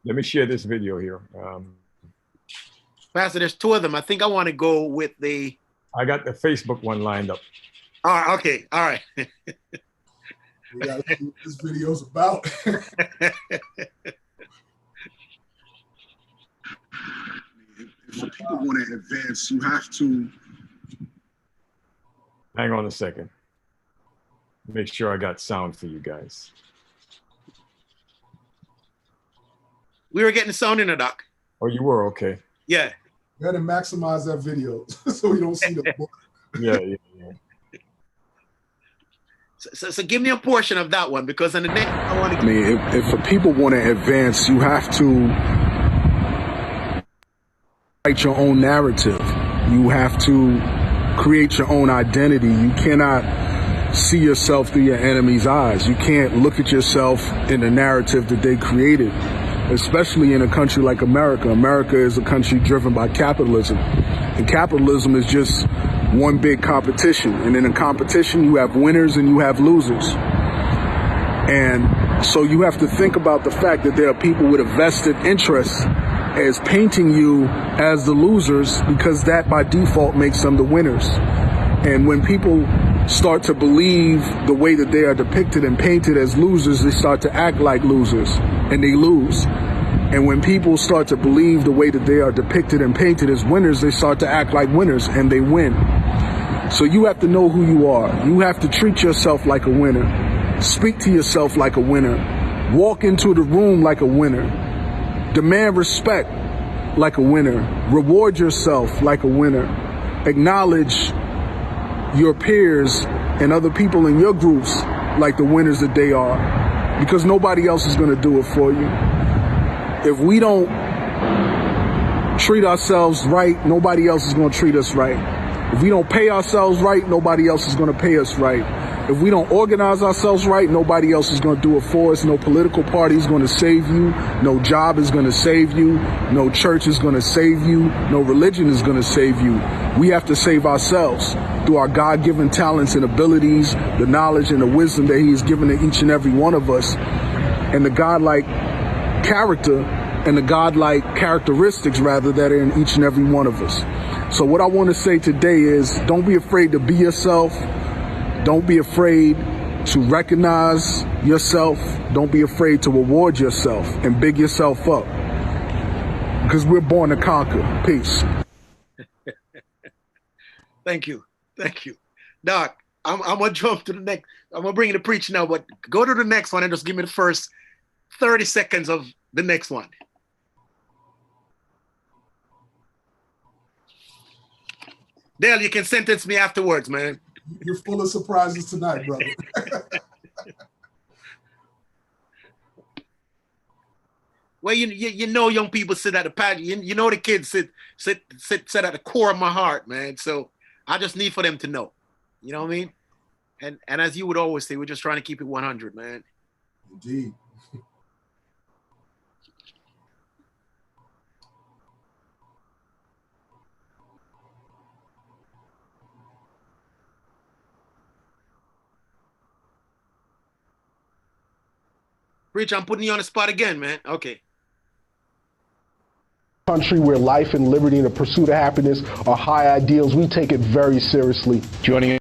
Let me share this video here.
Pastor, there's 2 of them. I think I want to go with
I got the Facebook one lined up.
All right. Okay. All right.
We gotta see what this video's about.
If people want to advance, you have to.
Hang on a second. Make sure I got sound for you guys.
We were getting sound in the doc.
Oh, you were? Okay.
Yeah.
You gotta maximize that video so we don't see the book.
Yeah.
So give me a portion of that one, because in the next I want to.
I mean, if people want to advance, you have to write your own narrative. You have to create your own identity. You cannot see yourself through your enemy's eyes. You can't look at yourself in the narrative that they created, especially in a country like America. America is a country driven by capitalism, and capitalism is just one big competition. And in a competition, you have winners and you have losers. And so you have to think about the fact that there are people with a vested interest as painting you as the losers, because that by default makes them the winners. And when people start to believe the way that they are depicted and painted as losers, they start to act like losers and they lose. And when people start to believe the way that they are depicted and painted as winners, they start to act like winners and they win. So you have to know who you are. You have to treat yourself like a winner. Speak to yourself like a winner. Walk into the room like a winner. Demand respect like a winner. Reward yourself like a winner. Acknowledge your peers and other people in your groups like the winners that they are, because nobody else is going to do it for you. If we don't treat ourselves right, nobody else is going to treat us right. If we don't pay ourselves right, nobody else is going to pay us right. If we don't organize ourselves right, nobody else is going to do it for us. No political party is going to save you. No job is going to save you. No church is going to save you. No religion is going to save you. We have to save ourselves through our God-given talents and abilities, the knowledge and the wisdom that He has given to each and every one of us, and the God-like character and the God-like characteristics, rather, that are in each and every one of us. So what I want to say today is, don't be afraid to be yourself. Don't be afraid to recognize yourself. Don't be afraid to reward yourself and big yourself up, because we're born to conquer. Peace.
Thank you. Doc, I'm going to jump to the next. I'm going to bring you to preach now, but go to the next one and just give me the first 30 seconds of the next one. Dale, you can sentence me afterwards, man.
You're full of surprises tonight, brother.
Well, you know, young people sit at the pad. You know, the kids sit at the core of my heart, man. So I just need for them to know. You know what I mean? And as you would always say, we're just trying to keep it 100, man.
Indeed.
Rich, I'm putting you on the spot again, man. Okay.
Country where life and liberty and the pursuit of happiness are high ideals. We take it very seriously.
Joining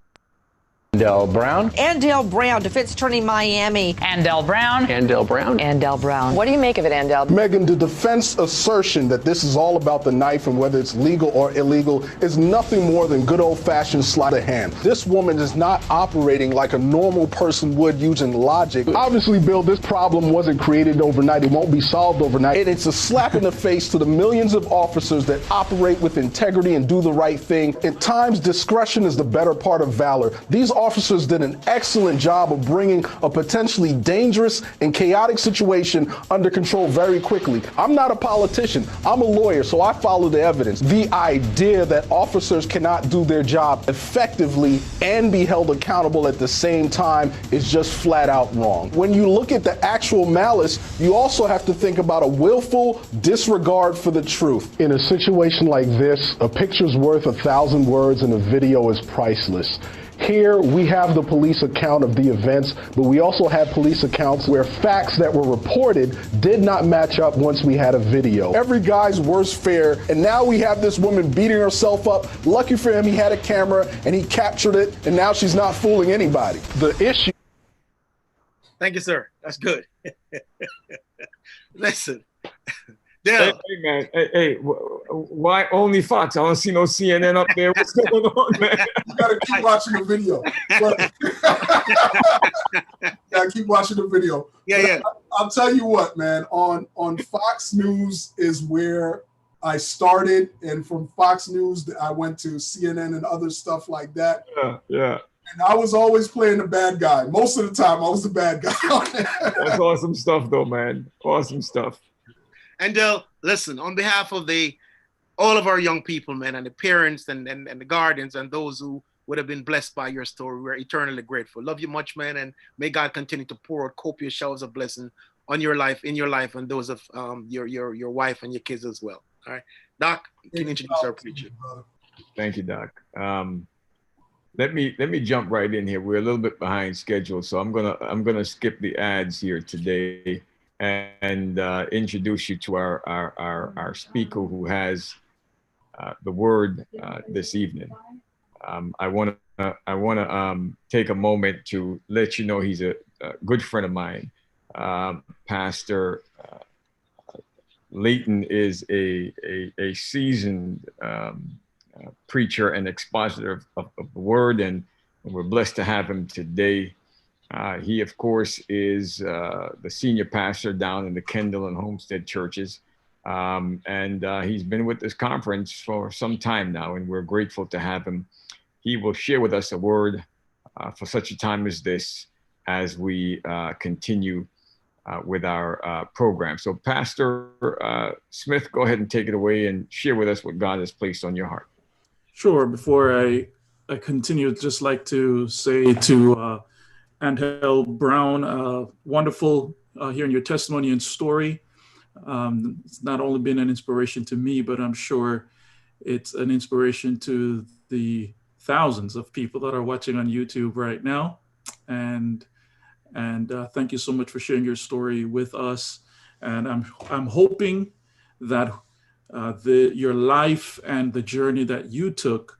Andel Brown.
Andel Brown, defense attorney, Miami.
Andel Brown.
Andel Brown.
Andel Brown.
What do you make of it, Andel?
Megan, the defense assertion that this is all about the knife and whether it's legal or illegal is nothing more than good old-fashioned sleight of hand. This woman is not operating like a normal person would using logic. Obviously, Bill, this problem wasn't created overnight. It won't be solved overnight. And it's a slap in the face to the millions of officers that operate with integrity and do the right thing. At times, discretion is the better part of valor. These officers did an excellent job of bringing a potentially dangerous and chaotic situation under control very quickly. I'm not a politician. I'm a lawyer, so I follow the evidence. The idea that officers cannot do their job effectively and be held accountable at the same time is just flat out wrong. When you look at the actual malice, you also have to think about a willful disregard for the truth. In a situation like this, a picture's worth 1,000 words and a video is priceless. Here, we have the police account of the events, but we also have police accounts where facts that were reported did not match up once we had a video. Every guy's worst fear, and now we have this woman beating herself up. Lucky for him, he had a camera, and he captured it, and now she's not fooling anybody. The issue
Thank you, sir. That's good. Listen,
Hey,
Dale,
hey, man. Hey, why only Fox? I don't see no CNN up there. What's going on, man?
You gotta keep watching the video. But- gotta keep watching the video.
yeah.
I'll tell you what, man. On Fox News is where I started, and from Fox News, I went to CNN and other stuff like that.
Yeah.
And I was always playing the bad guy. Most of the time, I was the bad guy.
That's awesome stuff, though, man. Awesome stuff.
And listen, on behalf of all of our young people, man, and the parents and the guardians and those who would have been blessed by your story, we're eternally grateful. Love you much, man, and may God continue to pour out copious showers of blessing on your life, in your life, and those of your wife and your kids as well. All right, Doc, you can introduce our preacher.
Thank you, Doc. Let me jump right in here. We're a little bit behind schedule, so I'm gonna skip the ads here today and introduce you to our speaker who has the word this evening. I want to take a moment to let you know he's a good friend of mine. Pastor Layton is a seasoned preacher and expositor of the word, and we're blessed to have him today. He, of course, is the senior pastor down in the Kendall and Homestead churches. And he's been with this conference for some time now, and we're grateful to have him. He will share with us a word for such a time as this as we continue with our program. So Pastor Smith, go ahead and take it away and share with us what God has placed on your heart.
Sure. Before I continue, I'd just like to say to Angel Brown, wonderful hearing your testimony and story. It's not only been an inspiration to me, but I'm sure it's an inspiration to the thousands of people that are watching on YouTube right now. And thank you so much for sharing your story with us. And I'm hoping that your life and the journey that you took,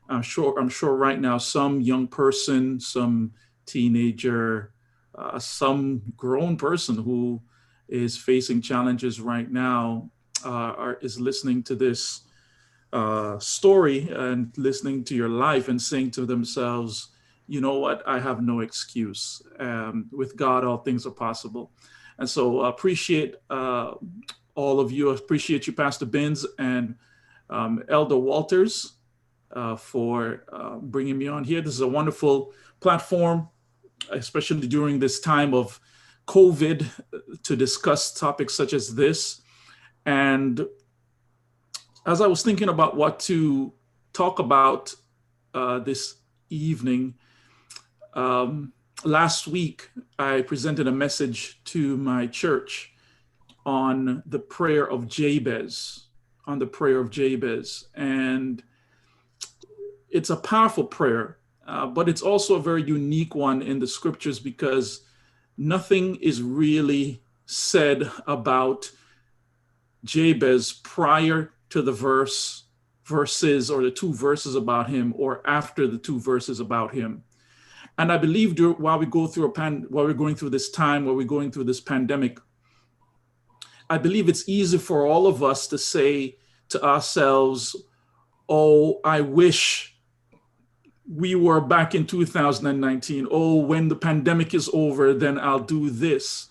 I'm sure right now some young person, some teenager, some grown person who is facing challenges right now is listening to this story and listening to your life and saying to themselves, you know what, I have no excuse. With God, all things are possible. And so appreciate all of you. I appreciate you, Pastor Benz and Elder Walters, for bringing me on here. This is a wonderful platform, especially during this time of COVID, to discuss topics such as this. And as I was thinking about what to talk about this evening, last week I presented a message to my church on the prayer of Jabez, and it's a powerful prayer, but it's also a very unique one in the scriptures because nothing is really said about Jabez prior to the verses or the two verses about him, or after the two verses about him. And I believe while we're going through this time, while we're going through this pandemic, I believe it's easy for all of us to say to ourselves, oh, I wish we were back in 2019. Oh, when the pandemic is over, then I'll do this.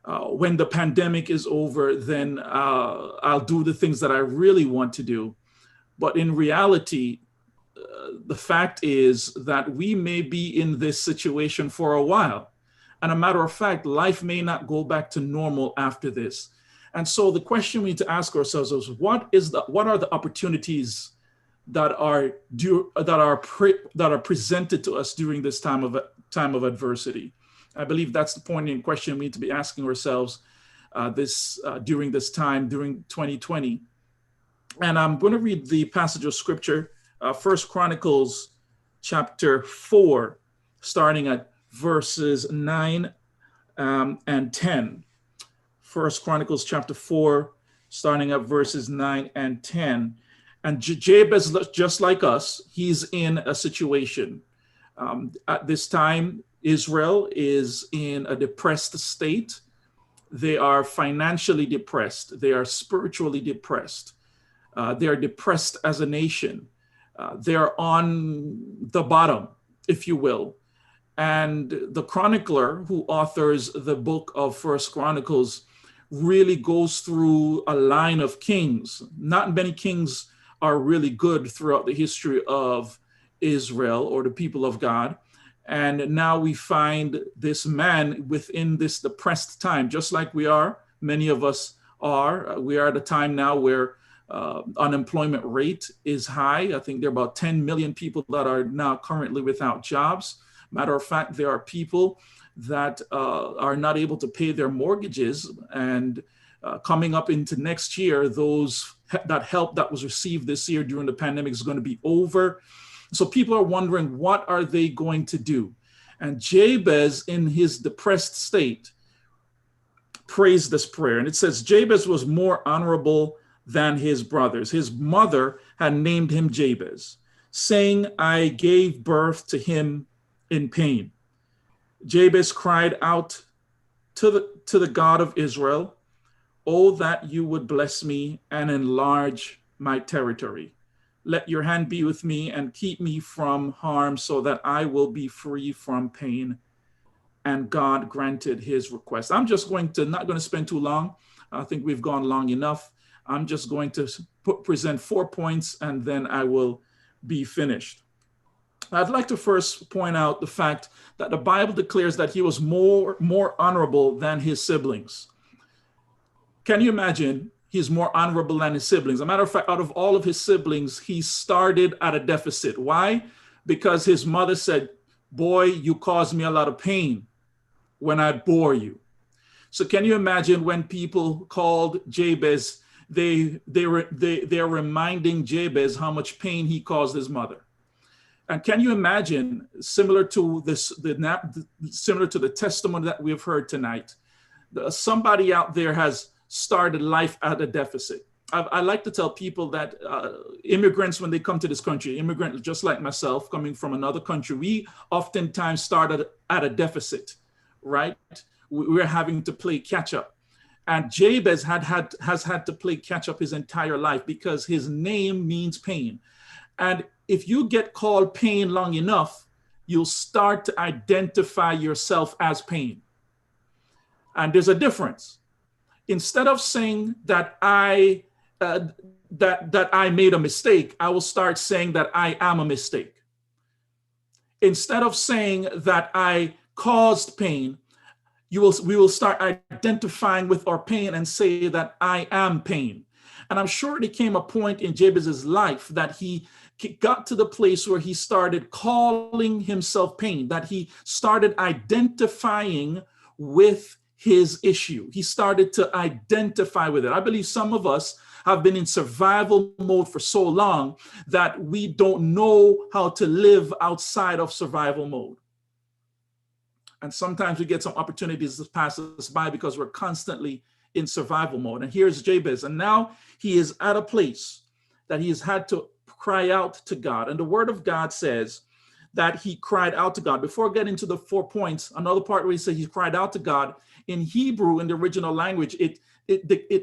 When the pandemic is over, then I'll do the things that I really want to do. But in reality, the fact is that we may be in this situation for a while. And a matter of fact, life may not go back to normal after this. And so the question we need to ask ourselves is, what are the opportunities that are presented to us during this time of adversity? I believe that's the poignant question we need to be asking ourselves during this time, during 2020. And I'm going to read the passage of scripture, 1 Chronicles chapter 4, starting at verses 9 and 10. 1 Chronicles chapter 4, starting at verses 9 and 10. And Jabez, just like us, he's in a situation. At this time, Israel is in a depressed state. They are financially depressed. They are spiritually depressed. They are depressed as a nation. They are on the bottom, if you will. And the chronicler who authors the book of First Chronicles really goes through a line of kings. Not many kings are really good throughout the history of Israel or the people of God. And now we find this man within this depressed time, just like we are, many of us are. We are at a time now where unemployment rate is high. I think there are about 10 million people that are now currently without jobs. Matter of fact, there are people that are not able to pay their mortgages, and coming up into next year, that help that was received this year during the pandemic is going to be over. So people are wondering, what are they going to do? And Jabez, in his depressed state, prays this prayer. And it says, Jabez was more honorable than his brothers. His mother had named him Jabez, saying, I gave birth to him in pain. Jabez cried out to the God of Israel, oh, that you would bless me and enlarge my territory. Let your hand be with me and keep me from harm so that I will be free from pain. And God granted his request. I'm just not going to spend too long. I think we've gone long enough. I'm just going to present 4 points and then I will be finished. I'd like to first point out the fact that the Bible declares that he was more honorable than his siblings. Can you imagine? He's more honorable than his siblings. As a matter of fact, out of all of his siblings, he started at a deficit. Why? Because his mother said, boy, you caused me a lot of pain when I bore you. So can you imagine when people called Jabez, they're reminding Jabez how much pain he caused his mother. And can you imagine, similar to the testimony that we've heard tonight, somebody out there has started life at a deficit. I like to tell people that immigrants, when they come to this country, immigrants just like myself, coming from another country, we oftentimes started at a deficit, right? We're having to play catch up. And Jabez has had to play catch up his entire life because his name means pain. And if you get called pain long enough, you'll start to identify yourself as pain. And there's a difference. Instead of saying that I made a mistake, I will start saying that I am a mistake. Instead of saying that I caused pain, we will start identifying with our pain and say that I am pain. And I'm sure there came a point in Jabez's life that he got to the place where he started calling himself pain, that he started identifying with his issue. He started to identify with it. I believe some of us have been in survival mode for so long that we don't know how to live outside of survival mode. And sometimes we get some opportunities to pass us by because we're constantly in survival mode. And here's Jabez. And now he is at a place that he has had to cry out to God. And the word of God says that he cried out to God. Before getting to the 4 points, another part where he said he cried out to God, in Hebrew, in the original language, it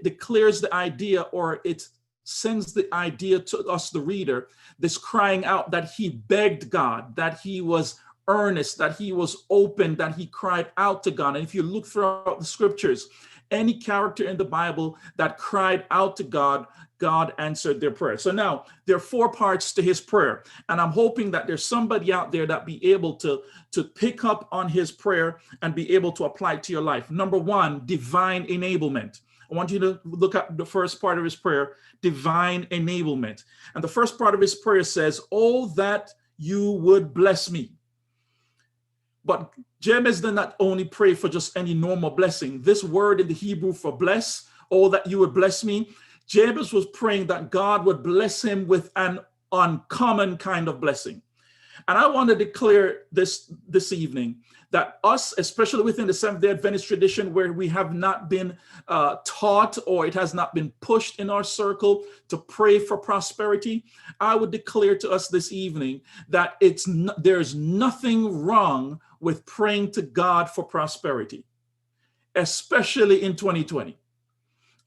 declares the idea, or it sends the idea to us, the reader, this crying out that he begged God, that he was earnest, that he was open, that he cried out to God. And if you look throughout the scriptures, any character in the Bible that cried out to God, God answered their prayer. So now there are 4 parts to his prayer. And I'm hoping that there's somebody out there that be able to pick up on his prayer and be able to apply it to your life. Number 1, divine enablement. I want you to look at the first part of his prayer, divine enablement. And the first part of his prayer says, oh, that you would bless me. But Jabez did not only pray for just any normal blessing. This word in the Hebrew for bless, oh, that you would bless me, Jabez was praying that God would bless him with an uncommon kind of blessing. And I want to declare this evening that us, especially within the Seventh-day Adventist tradition, where we have not been taught, or it has not been pushed in our circle to pray for prosperity, I would declare to us this evening that there's nothing wrong with praying to God for prosperity, especially in 2020.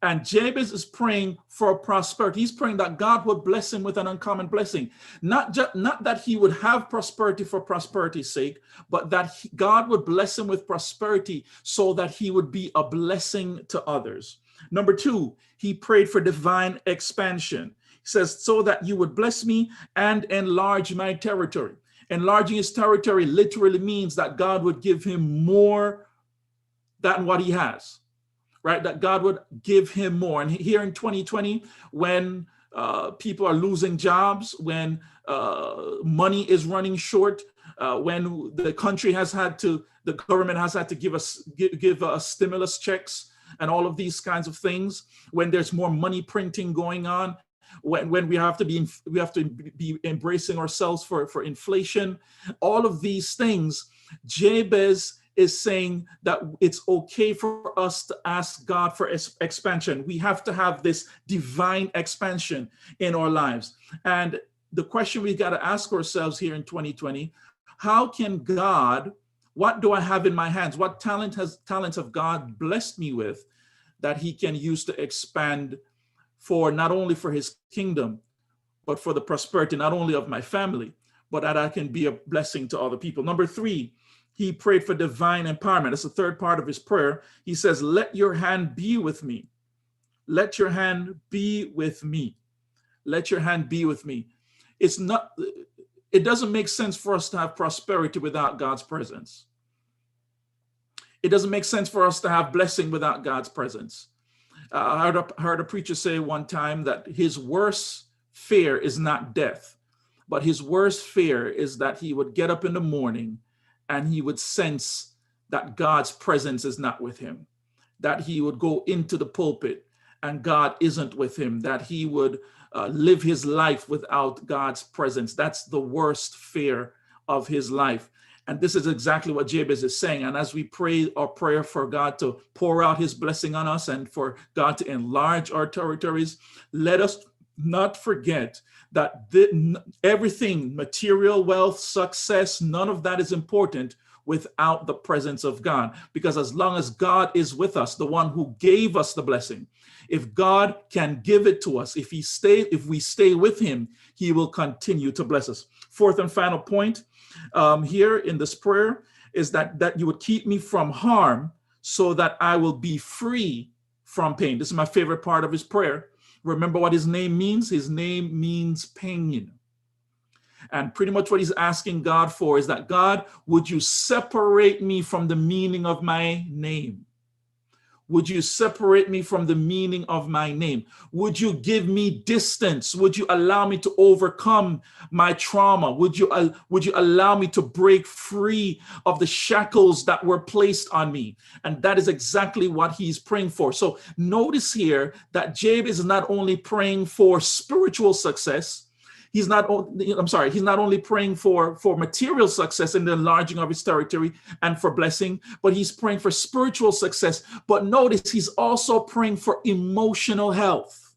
And Jabez is praying for prosperity. He's praying that God would bless him with an uncommon blessing. Not that he would have prosperity for prosperity's sake, but that God would bless him with prosperity so that he would be a blessing to others. Number two, he prayed for divine expansion. He says, so that you would bless me and enlarge my territory. Enlarging his territory literally means that God would give him more than what he has. Right, that God would give him more. And here in 2020, when people are losing jobs, when money is running short, when the country has had to, the government has had to give us stimulus checks and all of these kinds of things, when there's more money printing going on, when we have to be embracing ourselves for inflation, all of these things, Jabez is saying that it's okay for us to ask God for expansion. We have to have this divine expansion in our lives. And the question we got to ask ourselves here in 2020, how can God, what do I have in my hands? What talents have God blessed me with that he can use to expand for not only for his kingdom, but for the prosperity, not only of my family, but that I can be a blessing to other people. Number three, he prayed for divine empowerment. That's the third part of his prayer. He says, let your hand be with me. Let your hand be with me. Let your hand be with me. It doesn't make sense for us to have prosperity without God's presence. It doesn't make sense for us to have blessing without God's presence. I heard a preacher say one time that his worst fear is not death, but his worst fear is that he would get up in the morning and he would sense that God's presence is not with him, that he would go into the pulpit and God isn't with him, that he would live his life without God's presence. That's the worst fear of his life. And this is exactly what Jabez is saying. And as we pray our prayer for God to pour out his blessing on us and for God to enlarge our territories, let us not forget that everything, material wealth, success, none of that is important without the presence of God. Because as long as God is with us, the one who gave us the blessing, if God can give it to us, if we stay with him, he will continue to bless us. Fourth and final point here in this prayer is that you would keep me from harm so that I will be free from pain. This is my favorite part of his prayer. Remember what his name means? His name means pain. And pretty much what he's asking God for is that, God, would you separate me from the meaning of my name? Would you separate me from the meaning of my name? Would you give me distance? Would you allow me to overcome my trauma? Would you allow me to break free of the shackles that were placed on me? And that is exactly what he's praying for. So notice here that Jabez is not only praying for spiritual success, he's not only praying for material success and the enlarging of his territory and for blessing, but he's praying for spiritual success. But notice he's also praying for emotional health.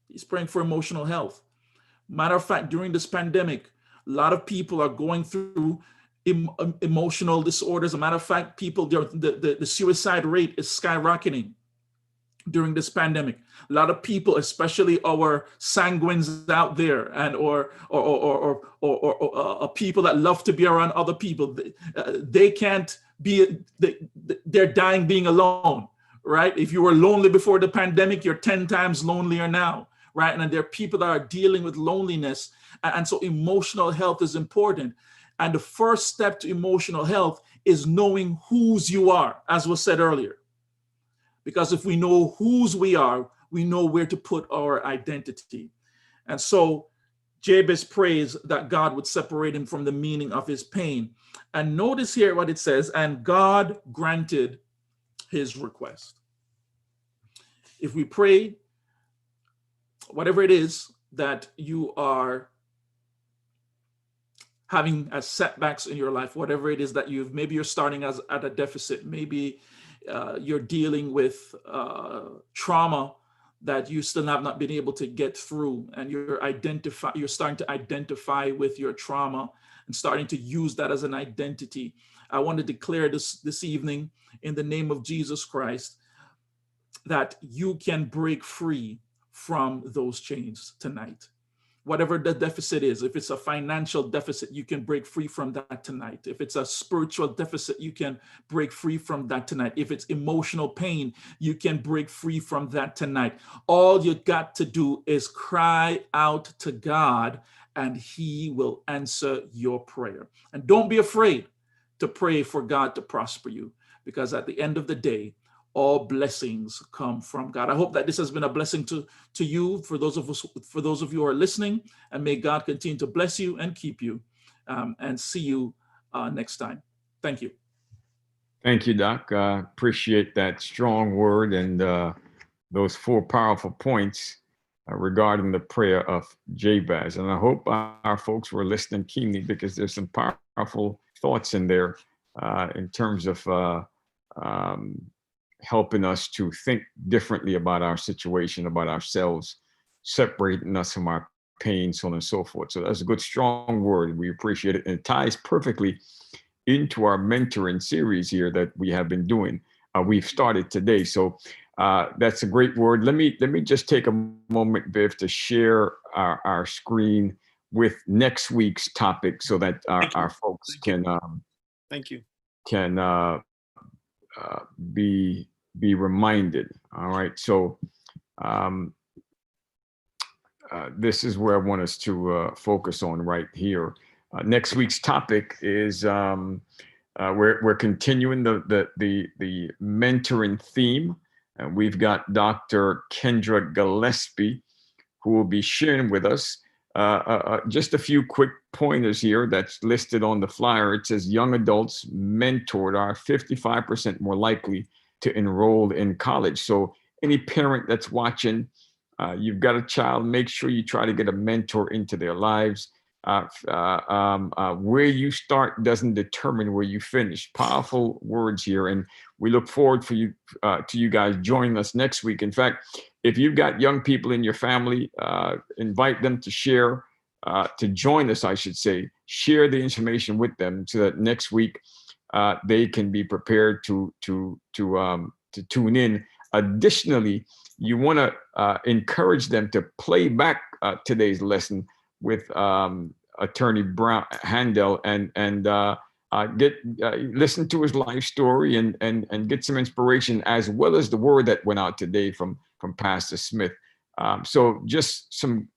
He's praying for emotional health. Matter of fact, during this pandemic, a lot of people are going through emotional disorders. As a matter of fact, the suicide rate is skyrocketing during this pandemic. A lot of people, especially our sanguines out there, and or people that love to be around other people, they can't be. They're dying being alone, right? If you were lonely before the pandemic, you're 10 times lonelier now, right? And there are people that are dealing with loneliness, and so emotional health is important. And the first step to emotional health is knowing whose you are, as was said earlier. Because if we know whose we are, we know where to put our identity. And so Jabez prays that God would separate him from the meaning of his pain. And notice here what it says, and God granted his request. If we pray, whatever it is that you are having as setbacks in your life, whatever it is that maybe you're starting at a deficit, maybe you're dealing with trauma that you still have not been able to get through, and you're starting to identify with your trauma and starting to use that as an identity. I want to declare this evening in the name of Jesus Christ that you can break free from those chains tonight. Whatever the deficit is, if it's a financial deficit, you can break free from that tonight. If it's a spiritual deficit, you can break free from that tonight. If it's emotional pain, you can break free from that tonight. All you got to do is cry out to God, and he will answer your prayer. And don't be afraid to pray for God to prosper you, because at the end of the day, all blessings come from God. I hope that this has been a blessing to you, for those of you who are listening, and may God continue to bless you and keep you, and see you next time. Thank you.
Thank you, Doc. Appreciate that strong word and those 4 powerful points regarding the prayer of Jabez. And I hope our folks were listening keenly, because there's some powerful thoughts in there in terms of helping us to think differently about our situation, about ourselves, separating us from our pain, so on and so forth. So that's a good, strong word. We appreciate it. And it ties perfectly into our mentoring series here that we have been doing. We've started today. So that's a great word. Let me just take a moment, Viv, to share our screen with next week's topic, so that our folks can be reminded. All right. So this is where I want us to focus on right here. Next week's topic is we're continuing the mentoring theme, and we've got Dr. Kendra Gillespie, who will be sharing with us just a few quick pointers here that's listed on the flyer. It says young adults mentored are 55% more likely to enroll in college. So any parent that's watching, you've got a child, make sure you try to get a mentor into their lives. Where you start doesn't determine where you finish. Powerful words here. And we look forward to you guys joining us next week. In fact, if you've got young people in your family, invite them to share, to join us, I should say. Share the information with them, so that next week they can be prepared to tune in. Additionally, you want to encourage them to play back today's lesson with Attorney Brown Handel and listen to his life story and get some inspiration, as well as the word that went out today from Pastor Smith. So just some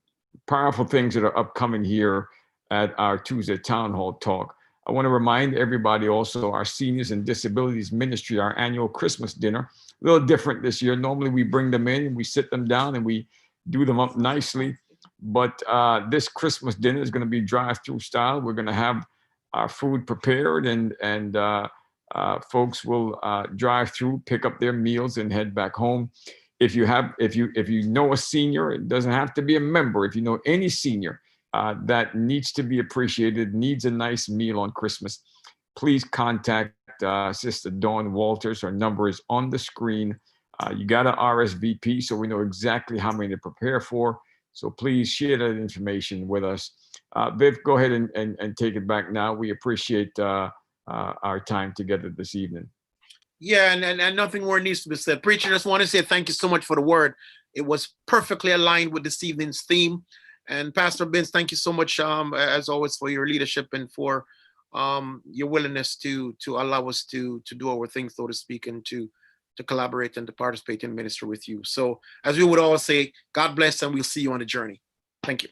powerful things that are upcoming here at our Tuesday Town Hall Talk. I want to remind everybody also, our Seniors and Disabilities Ministry, our annual Christmas dinner, a little different this year. Normally we bring them in and we sit them down and we do them up nicely. But this Christmas dinner is going to be drive-through style. We're going to have our food prepared, and folks will drive through, pick up their meals, and head back home. If you know a senior, it doesn't have to be a member. If you know any senior that needs to be appreciated, needs a nice meal on Christmas, please contact Sister Dawn Walters. Her number is on the screen. You got to RSVP so we know exactly how many to prepare for. So please share that information with us. Viv, go ahead and take it back now. We appreciate our time together this evening.
Yeah, and nothing more needs to be said. Preacher, just want to say thank you so much for the word. It was perfectly aligned with this evening's theme. And Pastor Vince, thank you so much, as always, for your leadership and for your willingness to allow us to do our thing, so to speak, and to collaborate and to participate in ministry with you. So as we would all say, God bless, and we'll see you on the journey. Thank you.